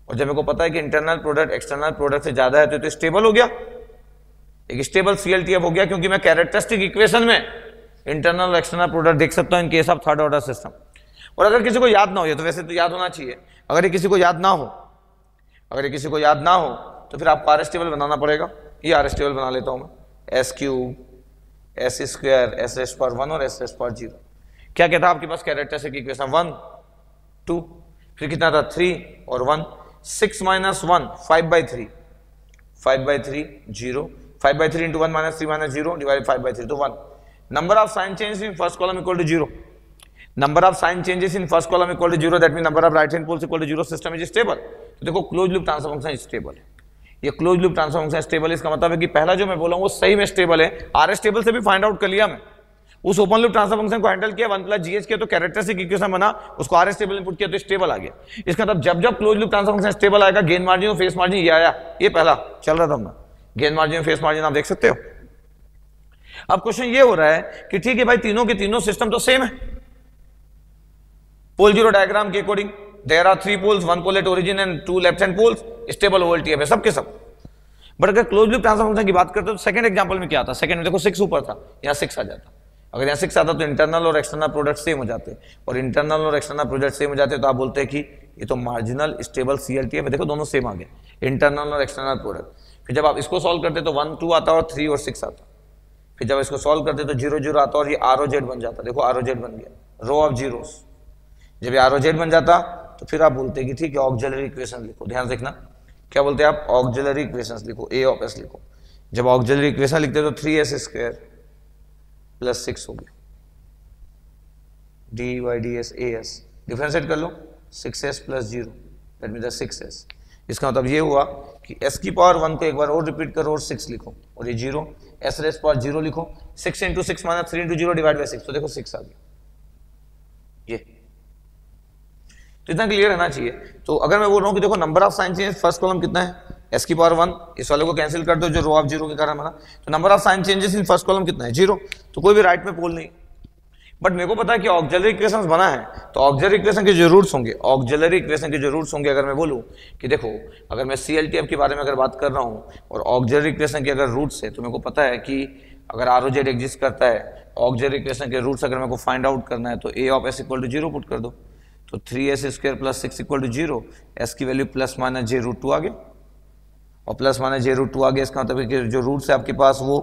और जब मेरे को पता है कि इंटरनल प्रोडक्ट एक्सटर्नल प्रोडक्ट से ज्यादा है तो स्टेबल हो गया, एक स्टेबल सीएलटीएफ हो गया, क्योंकि मैं कैरेक्टरिस्टिक इक्वेशन में इंटरनल और एक्सटर्नल प्रोडक्ट देख सकता हूं in case of third order system. और अगर किसी को याद ना हो, ये तो वैसे तो याद होना चाहिए, अगर ये किसी को याद ना हो, तो फिर आपको आरएस टेबल बनाना पड़ेगा। ये आरएस टेबल बना लेता हूं मैं, s³ s² s⁻1 और s⁻0। क्या कहता है आपके पास कैरेक्टरिस्टिक इक्वेशन, 1 2, फिर कितना था 3 और 1, 6 - 1 5/3, 5/3 0, 5/3 × 1 - 3 - 0 डिवाइड 5/3, तो 1। Number of sign changes in first column equal to 0, number of sign changes in first column equal to 0, that mean number of right hand poles equal to 0, system is stable. तो देखो close loop transfer function stable है, ये close loop transfer function stable. इसका मतलब है कि पहला जो मैं बोला हूं वो सही में स्टेबल है, आरएस टेबल से भी फाइंड आउट कर लिया मैं, उस ओपन लूप ट्रांसफर फंक्शन को हैंडल किया, 1 + GH किया तो कैरेक्टरिस्टिक इक्वेशन बना, उसको आरएस टेबल में पुट किया तो स्टेबल आ गया। इसका मतलब जब जब close loop transfer function stable आएगा, गेन मार्जिन और फेस मार्जिन ये आया, ये पहला चल रहा था हमने, गेन मार्जिन और फेस मार्जिन आप देख सकते हो। अब क्वेश्चन ये हो रहा है कि ठीक है भाई तीनों के तीनों सिस्टम तो सेम है, पोल जीरो डायग्राम के according there are 3 poles, 1 pole at origin and 2 left hand poles, stable OLTF है सबके सब। बट अगर क्लोज लूप ट्रांसफर फंक्शन की बात करते हो तो सेकंड एग्जांपल में क्या आता, सेकंड में देखो 6 ऊपर था, यहाँ 6 आ जाता। अगर यहाँ 6 आता तो इंटरनल और एक्सटर्नल प्रोडक्ट सेम हो जाते, और इंटरनल और एक्सटर्नल प्रोडक्ट सेम हो जाते तो आप बोलते हैं कि ये तो मार्जिनल स्टेबल सीएलटीएफ है। देखो दोनों सेम आ गए, इंटरनल और एक्सटर्नल प्रोडक्ट। फिर जब आप इसको सॉल्व करते तो 1 2 आता और 3 और 6 आता। फिर जब इसको सॉल्व करते तो 0 0 आता और ये ROZ बन जाता। देखो ROZ बन गया, रो ऑफ जीरोस। जब ये ROZ बन जाता तो फिर आप बोलते कि ठीक है ऑक्सिलरी इक्वेशन लिखो, ध्यान देखना क्या बोलते हैं आप, ऑक्सिलरी इक्वेशंस लिखो, A ऑफ S लिखो। जब ऑक्सिलरी इक्वेशन लिखते तो 3s² + 6 हो गया, dy/ds as, डिफरेंशिएट कर लो 6s + 0 दैट मीन 6s। इसका मतलब ये हुआ कि s की पावर 1 को एक बार और रिपीट करो और 6 लिखो, और ये 0 s⁻0 लिखो, 6 × 6 - 3 × 0 डिवाइड बाय 6, तो देखो 6 आ गया। ये तो इतना क्लियर रहना चाहिए। तो अगर मैं बोल रहा हूँ कि देखो number of sign change first column कितना है, s की पावर 1, इस वाले को कैंसिल कर दो जो रो ऑफ जीरो के कारण बना, तो number of sign changes in first column कितना है 0, तो कोई भी राइट में पोल नहीं। बट मेरे को पता है कि ऑक्सिलरी इक्वेशन बना है, तो ऑक्सिलरी इक्वेशन के जो रूट्स होंगे, ऑक्सिलरी इक्वेशन के जो रूट्स होंगे, अगर मैं बोलूँ कि देखो अगर मैं CLTF के बारे में अगर बात कर रहा हूँ और ऑक्सिलरी इक्वेशन के अगर रूट्स है, तो मेरे को पता है कि अगर ROZ एग्जिस्ट करता है, ऑक्सिलरी इक्वेशन के रूट्स अगर मेरे को फाइंड आउट करना है, तो A of S equal to 0 put कर दो, तो 3s square plus 6 equal to 0, s की वैल्यू प्लस माइनस j√2 आ गया, और प्लस माइनस j√2 आ गया, इसका मतलब है कि जो रूट्स है आपके पास वो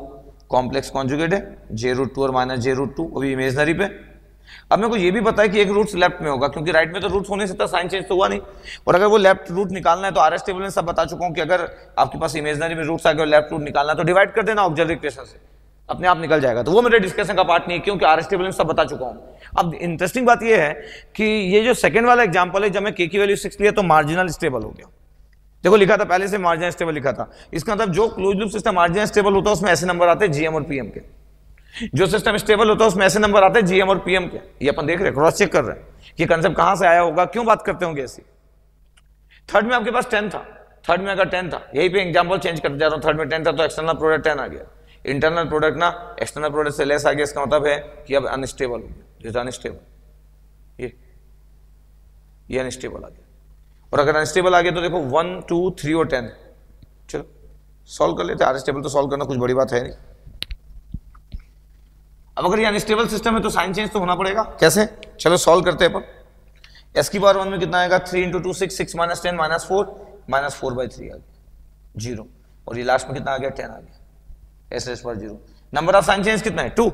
कॉम्प्लेक्स कॉन्जुगेट है, j√2 और माइनस j√2, वो भी इमेजनरी पे। अब मेरे को ये भी पता है कि एक रूट्स लेफ्ट में होगा, क्योंकि राइट में तो रूट्स होने से साइन चेंज तो हुआ नहीं, और अगर वो लेफ्ट रूट निकालना है तो RS टेबल में सब बता चुका हूँ कि अगर आपके पास इमेजनरी में रूट्स आ गए और लेफ्ट रूट निकालना है तो डिवाइड कर देना ऑक्सिलरी इक्वेशन से, अपने आप निकल जाएगा। तो वो मेरे डिस्कशन का पार्ट नहीं है, क्योंकि RS टेबल में सब बता चुका हूँ। अब इंटरेस्टिंग बात ये है कि ये जो सेकंड वाला एग्जांपल है, जब मैं k की वैल्यू 6 लिया तो मार्जिनल स्टेबल हो गया। देखो लिखा था पहले से मार्जिनल स्टेबल लिखा था, इसका मतलब जो close loop system marginal stable होता है उसमें ऐसे नंबर आते हैं GM और PM के, जो सिस्टम स्टेबल होता है उसमें ऐसे नंबर आते हैं GM और PM के। ये अपन देख रहे हैं, क्रॉस चेक कर रहे हैं कि कंसेप्ट कहां से आया होगा, क्यों बात करते होंगे ऐसी। थर्ड में आपके पास 10 था, थर्ड में अगर 10 था, यही पे एग्जांपल चेंज करते जा रहा हूं, थर्ड में 10 था तो एक्सटर्नल प्रोडक्ट 10 आ गया, इंटरनल प्रोडक्ट ना एक्सटर्नल प्रोडक्ट से लेस आ गया, इसका मतलब है कि अब अनस्टेबल हो गया, अनस्टेबल, ये अनस्टेबल आ गया। और अगर अनस्टेबल आ गया तो देखो 1 2 3 और 10, चलो सॉल्व कर लेते हैं। अनस्टेबल तो सॉल्व करना कुछ बड़ी बात है नहीं। अब अगर ये अनस्टेबल सिस्टम है तो साइन चेंज तो होना पड़ेगा, कैसे, चलो सॉल्व करते हैं अपन। s की पावर 1 में कितना आएगा, 3 × 2 6, 6 - 10 -4, -4/3 आ गया 0, और ये लास्ट में कितना आ गया 10 आ गया, s पर 0। नंबर ऑफ साइन चेंज कितना है 2,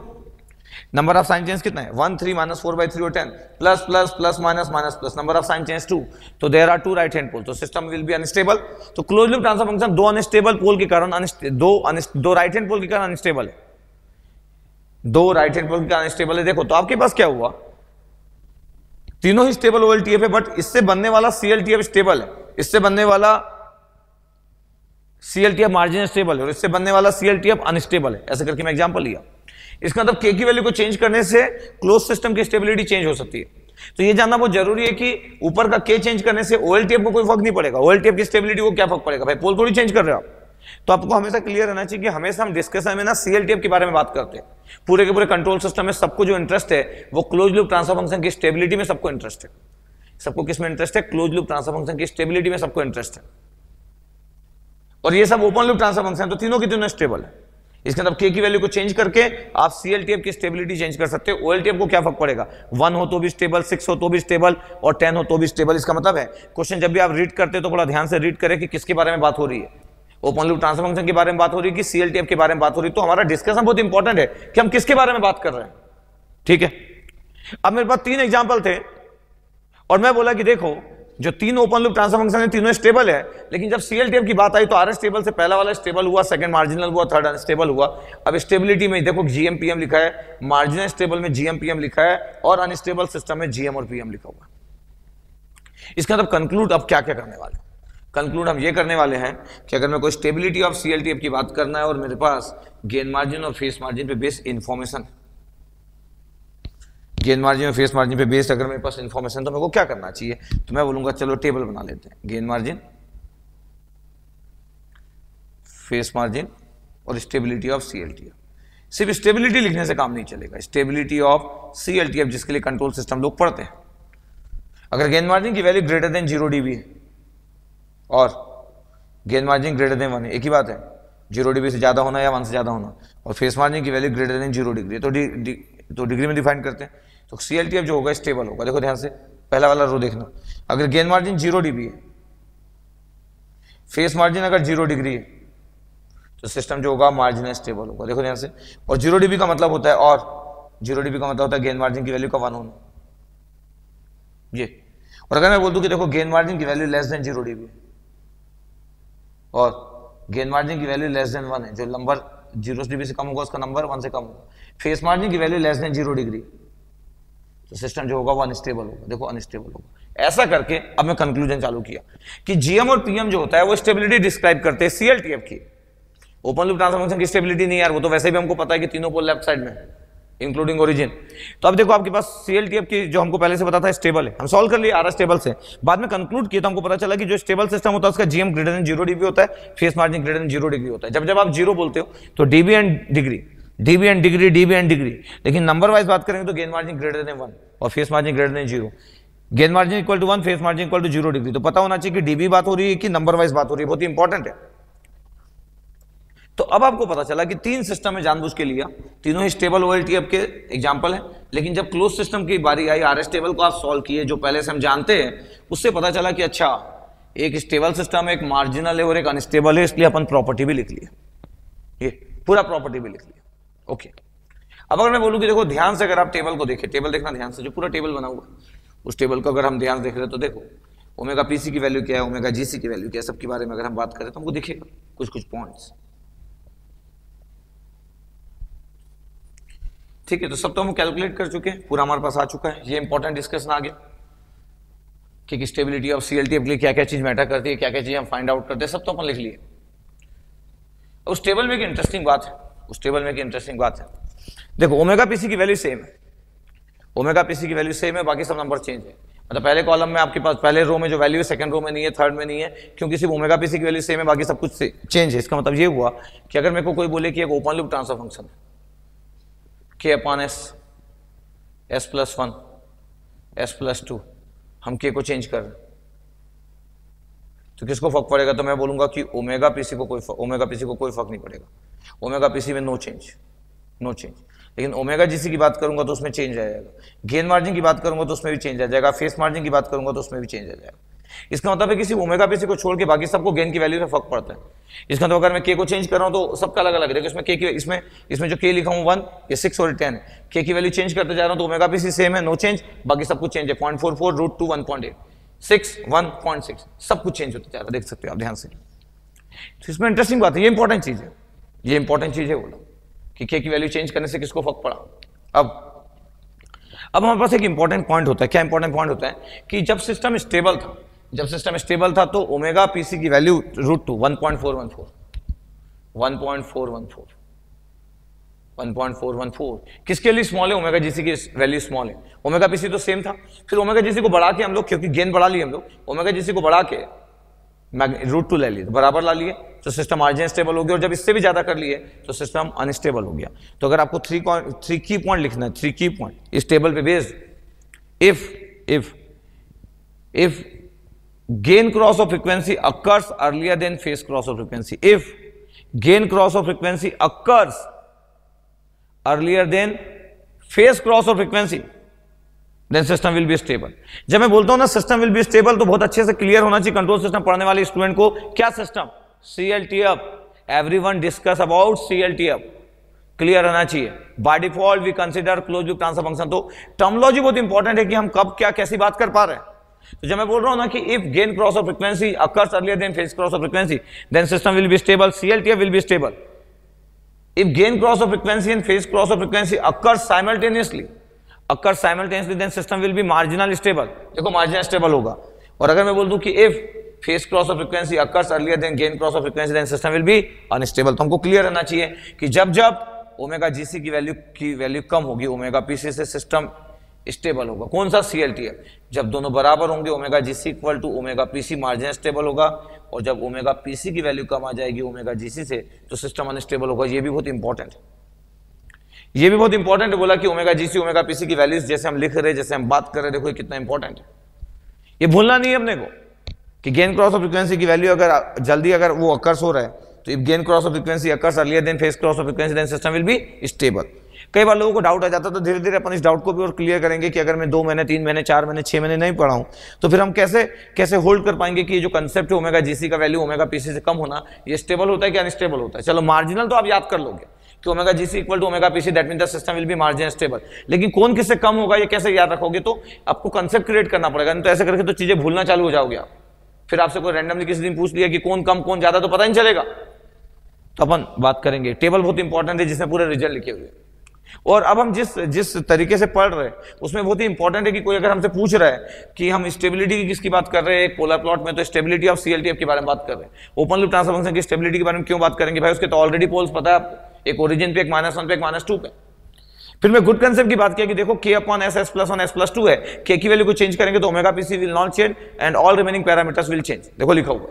नंबर ऑफ साइन चेंज कितना है 1 3 -4/3 और 10 plus plus plus minus minus plus, number of sign change 2, तो देयर आर 2 राइट हैंड पोल, तो सिस्टम विल बी अनस्टेबल। तो क्लोज लूप ट्रांसफर फंक्शन दो अनस्टेबल पोल के कारण दो राइट हैंड पोल के कारण अनस्टेबल है, दो राइट हैंड पोल के कारण अनस्टेबल है। देखो तो आपके पास क्या हुआ, तीनों ही स्टेबल OLTF है, बट इससे बनने वाला CLTF स्टेबल है, इससे बनने वाला CLTF मार्जिन स्टेबल है और इससे बनने वाला CLTF अनस्टेबल है। ऐसे करके मैं एग्जांपल लिया। इसका मतलब k की वैल्यू को चेंज करने से क्लोज सिस्टम की स्टेबिलिटी चेंज हो सकती है। तो ये जानना बहुत जरूरी है कि ऊपर का k चेंज करने से OLTF को कोई फर्क नहीं पड़ेगा, OLTF की स्टेबिलिटी को क्या फर्क पड़ेगा, भाई पोल थोड़ी चेंज कर रहे हो आप। तो आपको हमेशा क्लियर रहना चाहिए कि हमेशा हम डिस्कशन में ना CLTF के बारे में बात करते हैं। पूरे के पूरे कंट्रोल सिस्टम में सबको जो इंटरेस्ट है वो क्लोज लूप ट्रांसफर फंक्शन की स्टेबिलिटी में सबको इंटरेस्ट है। सबको किस में इंटरेस्ट है, क्लोज लूप ट्रांसफर फंक्शन की स्टेबिलिटी में सबको इंटरेस्ट है। और ये सब ओपन लूप ट्रांसफर फंक्शन तो तीनों की तीनों स्टेबल है। इसके मतलब k की वैल्यू को चेंज करके आप CLTF की स्टेबिलिटी चेंज कर सकते हो। OLTF को क्या फर्क पड़ेगा, 1 हो तो भी स्टेबल, 6 हो तो भी स्टेबल और 10 हो तो भी स्टेबल। इसका मतलब है क्वेश्चन जब भी आप रीड करते हो तो बड़ा ध्यान से रीड करें कि किसके बारे में बात हो रही है, ओपन लूप ट्रांसफर फंक्शन के बारे में बात हो रही है कि CLTF के बारे में बात हो रही है। तो हमारा डिस्कशन बहुत इंपॉर्टेंट है कि हम किसके बारे में बात कर रहे हैं, ठीक है। अब मेरे पास 3 एग्जाम्पल थे और मैं बोला कि देखो जो 3 ओपन लूप ट्रांसफर फंक्शन है तीनों स्टेबल है, लेकिन जब CLTF की बात आई तो RS टेबल से पहला वाला स्टेबल हुआ, सेकंड मार्जिनल हुआ, थर्ड अनस्टेबल हुआ। अब स्टेबिलिटी में देखो GM PM लिखा है, मार्जिनल स्टेबल में GM PM लिखा है और अनस्टेबल सिस्टम में GM और PM लिखा हुआ। इसका मतलब कंक्लूड अब क्या क्या करने वाले, कंक्लूड हम ये करने वाले हैं कि अगर मैं कोई स्टेबिलिटी ऑफ CLTF की बात करना है और मेरे पास गेन मार्जिन और फेस मार्जिन पे बेस्ड इंफॉर्मेशन, गेन मार्जिन और फेस मार्जिन पे बेस्ड अगर मेरे पास इंफॉर्मेशन तो मेरे को क्या करना चाहिए, तो मैं बोलूंगा चलो टेबल बना लेते हैं। गेन मार्जिन, फेस मार्जिन और स्टेबिलिटी ऑफ CLTF। सिर्फ स्टेबिलिटी लिखने से काम नहीं चलेगा, स्टेबिलिटी ऑफ CLTF जिसके लिए कंट्रोल सिस्टम लोग पढ़ते हैं। अगर गेन मार्जिन की वैल्यू ग्रेटर देन 0 dB है और गेन मार्जिन ग्रेटर देन 1 है, एक ही बात है, 0 dB से ज्यादा होना या 1 से ज्यादा होना, और फेस मार्जिन की वैल्यू ग्रेटर देन 0 डिग्री तो डिग्री में डिफाइन करते हैं। तो CLTF जो होगा स्टेबल होगा। देखो ध्यान से पहला वाला रो देखना, अगर गेन मार्जिन 0 dB है, फेस मार्जिन अगर 0 डिग्री है तो सिस्टम जो होगा मार्जिन स्टेबल होगा। देखो ध्यान से, और 0 dB का मतलब होता है, और 0 dB का मतलब होता है गेन मार्जिन की वैल्यू का 1 होना, ये। और अगर मैं बोल दूं कि देखो गेन मार्जिन की वैल्यू लेस देन 0 dB और गेन मार्जिन की वैल्यू लेस देन 1 है, जो नंबर 0 dB से कम होगा उसका नंबर 1 से कम होगा, फेस मार्जिन की वैल्यू लेस देन 0 डिग्री, तो सिस्टम जो होगा वो अनस्टेबल होगा। देखो अनस्टेबल होगा। ऐसा करके अब मैं कंक्लूजन चालू किया कि GM और PM जो होता है वो स्टेबिलिटी डिस्क्राइब करते हैं CLTF की। ओपन लूप ट्रांसफर फंक्शन की स्टेबिलिटी नहीं यार, वो तो वैसे भी हमको पता है कि तीनों पोल लेफ्ट साइड में है, इंक्लूडिंग ओरिजिन। तो अब देखो आपके पास CLTF की जो हमको पहले से पता था स्टेबल है, हम सॉल्व कर लिए RS टेबल से, बाद में कंक्लूड किया तो हमको पता चला कि जो स्टेबल सिस्टम होता है उसका GM ग्रेटर देन 0 डिग्री होता है, face margin greater than 0 degree होता है। जब जब आप 0 बोलते हो तो dB and degree, dB and degree, dB and degree, लेकिन नंबर वाइज बात करेंगे तो गेन मार्जिन ग्रेटर देन 1 और phase margin greater than 0। Gain margin equal to 1, phase margin equal to 0 degree. तो पता होना चाहिए कि dB बात हो रही है कि नंबर वाइज बात हो रही है, बहुत ही इंपॉर्टेंट है। तो अब आपको पता चला कि 3 सिस्टम में जानबूझ के लिया, तीनों ही स्टेबल OLTF के एग्जांपल है, लेकिन जब क्लोज सिस्टम की बारी आई, RS टेबल को आप सॉल्व किए जो पहले से हम जानते हैं, उससे पता चला कि अच्छा एक स्टेबल सिस्टम है, एक मार्जिनल है और एक अनस्टेबल है, इसलिए अपन प्रॉपर्टी भी लिख लिए, ये पूरा प्रॉपर्टी भी लिख लिया। ओके, अब अगर मैं बोलूं कि देखो ध्यान से अगर आप टेबल को देखें, टेबल देखना ध्यान से, जो पूरा टेबल बना हुआ उस टेबल को अगर हम ध्यान देख रहे हैं तो देखो ओमेगा PC की वैल्यू क्या है, ओमेगा GC की वैल्यू क्या है, सबके बारे में अगर हम बात करें तो हमको दिखेगा कुछ कुछ पॉइंट्स। ठीक है, तो सब तो हम कैलकुलेट कर चुके हैं, पूरा हमारे पास आ चुका है। ये इंपॉर्टेंट डिस्कशन आ गया कि स्टेबिलिटी ऑफ CLTF के लिए क्या क्या चीज मैटर करती है, क्या क्या चीज हम फाइंड आउट करते हैं, सब तो अपन लिख लिए। उस टेबल में एक इंटरेस्टिंग बात है, उस टेबल में एक इंटरेस्टिंग बात है, देखो ओमेगा PC की वैल्यू सेम है, ओमेगा PC की वैल्यू सेम है, बाकी सब नंबर चेंज है। मतलब पहले कॉलम में आपके पास पहले रो में जो वैल्यू है सेकंड रो में नहीं है, थर्ड में नहीं है, क्योंकि सिर्फ ओमेगा PC की वैल्यू सेम है, बाकी सब कुछ चेंज है। इसका मतलब ये हुआ कि अगर मेरे को कोई बोले कि एक ओपन लूप ट्रांसफर फंक्शन है K/S, S+1, S+2, हम K को चेंज कर रहे हैं तो किसको फर्क पड़ेगा? तो मैं बोलूंगा कि ओमेगा PC को कोई फर्क नहीं पड़ेगा, ओमेगा PC में नो चेंज, नो चेंज। लेकिन ओमेगा GC की बात करूंगा तो उसमें चेंज आ जाएगा, गेन मार्जिन की बात करूंगा तो उसमें भी चेंज आ जाएगा, फेस मार्जिन की बात करूंगा तो उसमें भी चेंज आ जाएगा। इसका मतलब है कि सिर्फ ओमेगा PC को छोड़ के बाकी सबको गेन की वैल्यू से फर्क पड़ता है। इसका मतलब अगर मैं K को चेंज कर रहा हूं तो सबका अलग अलग है। इसमें K की इसमें जो K लिखा हूं 1, ये 6 और 10 है, K की वैल्यू चेंज करते जा रहा हूं तो ओमेगा PC सेम है, नो चेंज, बाकी सब कुछ चेंज है, 0.44 √2 1.8 6 1.6 सब कुछ चेंज होते जा रहा है, देख सकते हो आप ध्यान से। तो इसमें इंटरेस्टिंग बात है, ये इंपॉर्टेंट चीज है, ये इंपॉर्टेंट चीज है बोला कि K की वैल्यू चेंज करने से किसको फर्क पड़ा। अब हमारे पास एक इंपॉर्टेंट पॉइंट होता है, क्या इंपॉर्टेंट पॉइंट होता है कि जब सिस्टम स्टेबल था तो ओमेगा PC की वैल्यू √2 1.414 किसके लिए स्मॉल है? ओमेगा GC की वैल्यू स्मॉल है, ओमेगा PC तो सेम था, फिर ओमेगा GC को बढ़ा के हम लोग, क्योंकि गेन बढ़ा लिए हम लोग, ओमेगा GC को बढ़ा के √2 ले लिए, बराबर ला लिए तो सिस्टम मार्जिन स्टेबल हो गया, और जब इससे भी ज्यादा कर लिए तो सिस्टम अनस्टेबल हो गया। तो अगर आपको 3 की पॉइंट लिखना है, 3 की पॉइंट इस टेबल पे based, if gain cross of frequency occurs earlier than phase cross of frequency, if gain cross of frequency occurs earlier than phase cross of frequency, then system will be stable। जब मैं बोलता हूं ना system will be stable तो बहुत अच्छे से clear होना चाहिए कंट्रोल सिस्टम पढ़ने वाले स्टूडेंट को, क्या system? CLTF, everyone discuss about CLTF, clear रहना चाहिए। By default we consider close loop transfer function. तो टर्मिनोलॉजी बहुत इंपॉर्टेंट है कि हम कब क्या कैसी बात कर पा रहे हैं। तो जब मैं बोल रहा हूं ना कि if gain cross of frequency occurs earlier than phase cross of frequency, then system will be stable, CLTF will be stable. If gain cross of frequency and phase cross of frequency occurs simultaneously, then system will be marginal stable. देखो marginal stable होगा। और अगर मैं बोल दूं कि if phase cross of frequency occurs earlier than gain cross of frequency, then system will be unstable. तो हमको क्लियर रहना चाहिए कि जब जब ओमेगा GC की वैल्यू कम होगी ओमेगा PC से, सिस्टम स्टेबल होगा। कौन सा? CLTF। जब दोनों बराबर होंगे omega GC equal to omega PC, margin stable होगा, और जब ओमेगा PC की वैल्यू कम आ जाएगी ओमेगा GC से तो सिस्टम अनस्टेबल होगा। ये भी बहुत इंपॉर्टेंट है, ये भी बहुत इंपॉर्टेंट है। बोला कि ओमेगा GC ओमेगा PC की वैल्यूज जैसे हम लिख रहे हैं, जैसे हम बात कर रहे हैं, देखो ये कितना इंपॉर्टेंट है, ये भूलना नहीं है अपने को कि गेन क्रॉस ऑफ फ्रीक्वेंसी की वैल्यू अगर जल्दी अगर वो अकर्स हो रहा है तो if gain cross of frequency occurs earlier than phase cross of frequency, then system will be stable. कई बार लोगों को डाउट आ जाता है, तो धीरे धीरे अपन इस डाउट को भी और क्लियर करेंगे कि अगर मैं 2 महीने 3 महीने 4 महीने 6 महीने नहीं पढ़ा हूं तो फिर हम कैसे होल्ड कर पाएंगे कि ये जो कंसेप्ट है ओमेगा GC का वैल्यू ओमेगा PC से कम होना, ये स्टेबल होता है कि अनस्टेबल होता है। चलो मार्जिनल तो आप याद कर लोगे कि omega GC equal to omega PC, that mean the system will be margin stable. लेकिन कौन किससे कम होगा ये कैसे याद रखोगे? तो आपको कंसेप्ट क्रिएट करना पड़ेगा, नहीं तो ऐसे करके तो चीजें भूलना चालू हो जाओगे आप। फिर आपसे कोई रैंडमली किसी दिन पूछ लिया कि कौन कम कौन ज्यादा, तो पता नहीं चलेगा। तो अपन बात करेंगे, टेबल बहुत इंपॉर्टेंट है जिसमें पूरे रिजल्ट लिखे हुए। और अब हम जिस तरीके से पढ़ रहे हैं उसमें बहुत ही इंपॉर्टेंट है कि कोई अगर हमसे पूछ रहा है कि हम स्टेबिलिटी की किसकी बात कर रहे हैं एक पोलर प्लॉट में, तो स्टेबिलिटी ऑफ CLTF के बारे में बात कर रहे हैं। ओपन लूप ट्रांसफर फंक्शन की स्टेबिलिटी के बारे में क्यों बात करेंगे भाई? उसके तो ऑलरेडी पोल्स पता है आपको, एक ओरिजिन पे, एक -1 पे, एक -2 पे। फिर मैं गुड कंसेप्ट की बात किया कि देखो k upon S, S plus one, S plus two है, k की वैल्यू को चेंज करेंगे तो omega PC will not change and all remaining parameters will change. देखो लिखा हुआ।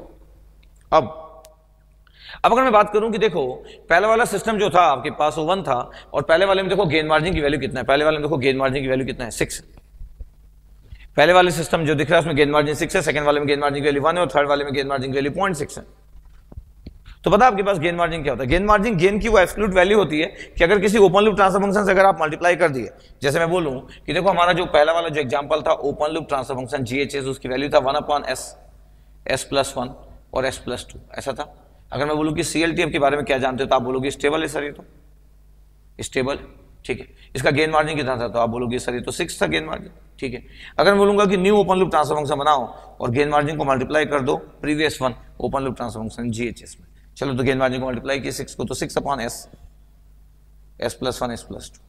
अब अगर मैं बात करूं कि देखो पहले वाला सिस्टम जो था आपके पास वो 1 था, और पहले वाले में देखो गेन मार्जिन की वैल्यू कितना है, पहले वाले में देखो गेन मार्जिन की वैल्यू कितना है, 6। पहले वाले सिस्टम जो दिख रहा है उसमें गेन मार्जिन 6 है, सेकंड वाले में गेन मार्जिन की वैल्यू 1 है, और थर्ड वाले में गेन मार्जिन की वैल्यू 0.6 है। तो पता आपके पास गेन मार्जिन क्या होता है? गेन मार्जिन गेन की वो एब्सोल्यूट वैल्यू होती है कि अगर किसी ओपन लूप ट्रांसफर फंक्शन से अगर आप मल्टीप्लाई कर दिए, जैसे मैं बोलूं कि देखो हमारा जो पहला वाला जो एग्जांपल था open loop transfer function GHS, उसकी वैल्यू था 1 अपॉन एस, एस प्लस 1 और एस प्लस 2, ऐसा था। अगर मैं बोलूं कि CLTF के बारे में क्या जानते हो तो आप बोलोगे स्टेबल है सर, ये तो स्टेबल, ठीक है। इसका गेन मार्जिन कितना था तो आप बोलोगे सर ये तो 6 था गेन मार्जिन, ठीक है। अगर मैं बोलूंगा कि new open loop transfer function बनाओ और गेन मार्जिन को मल्टीप्लाई कर दो previous one open loop transfer function GHS में, चलो तो गेन मार्जिन को मल्टीप्लाई किया 6 को, तो 6 upon S, S plus 1, S plus 2,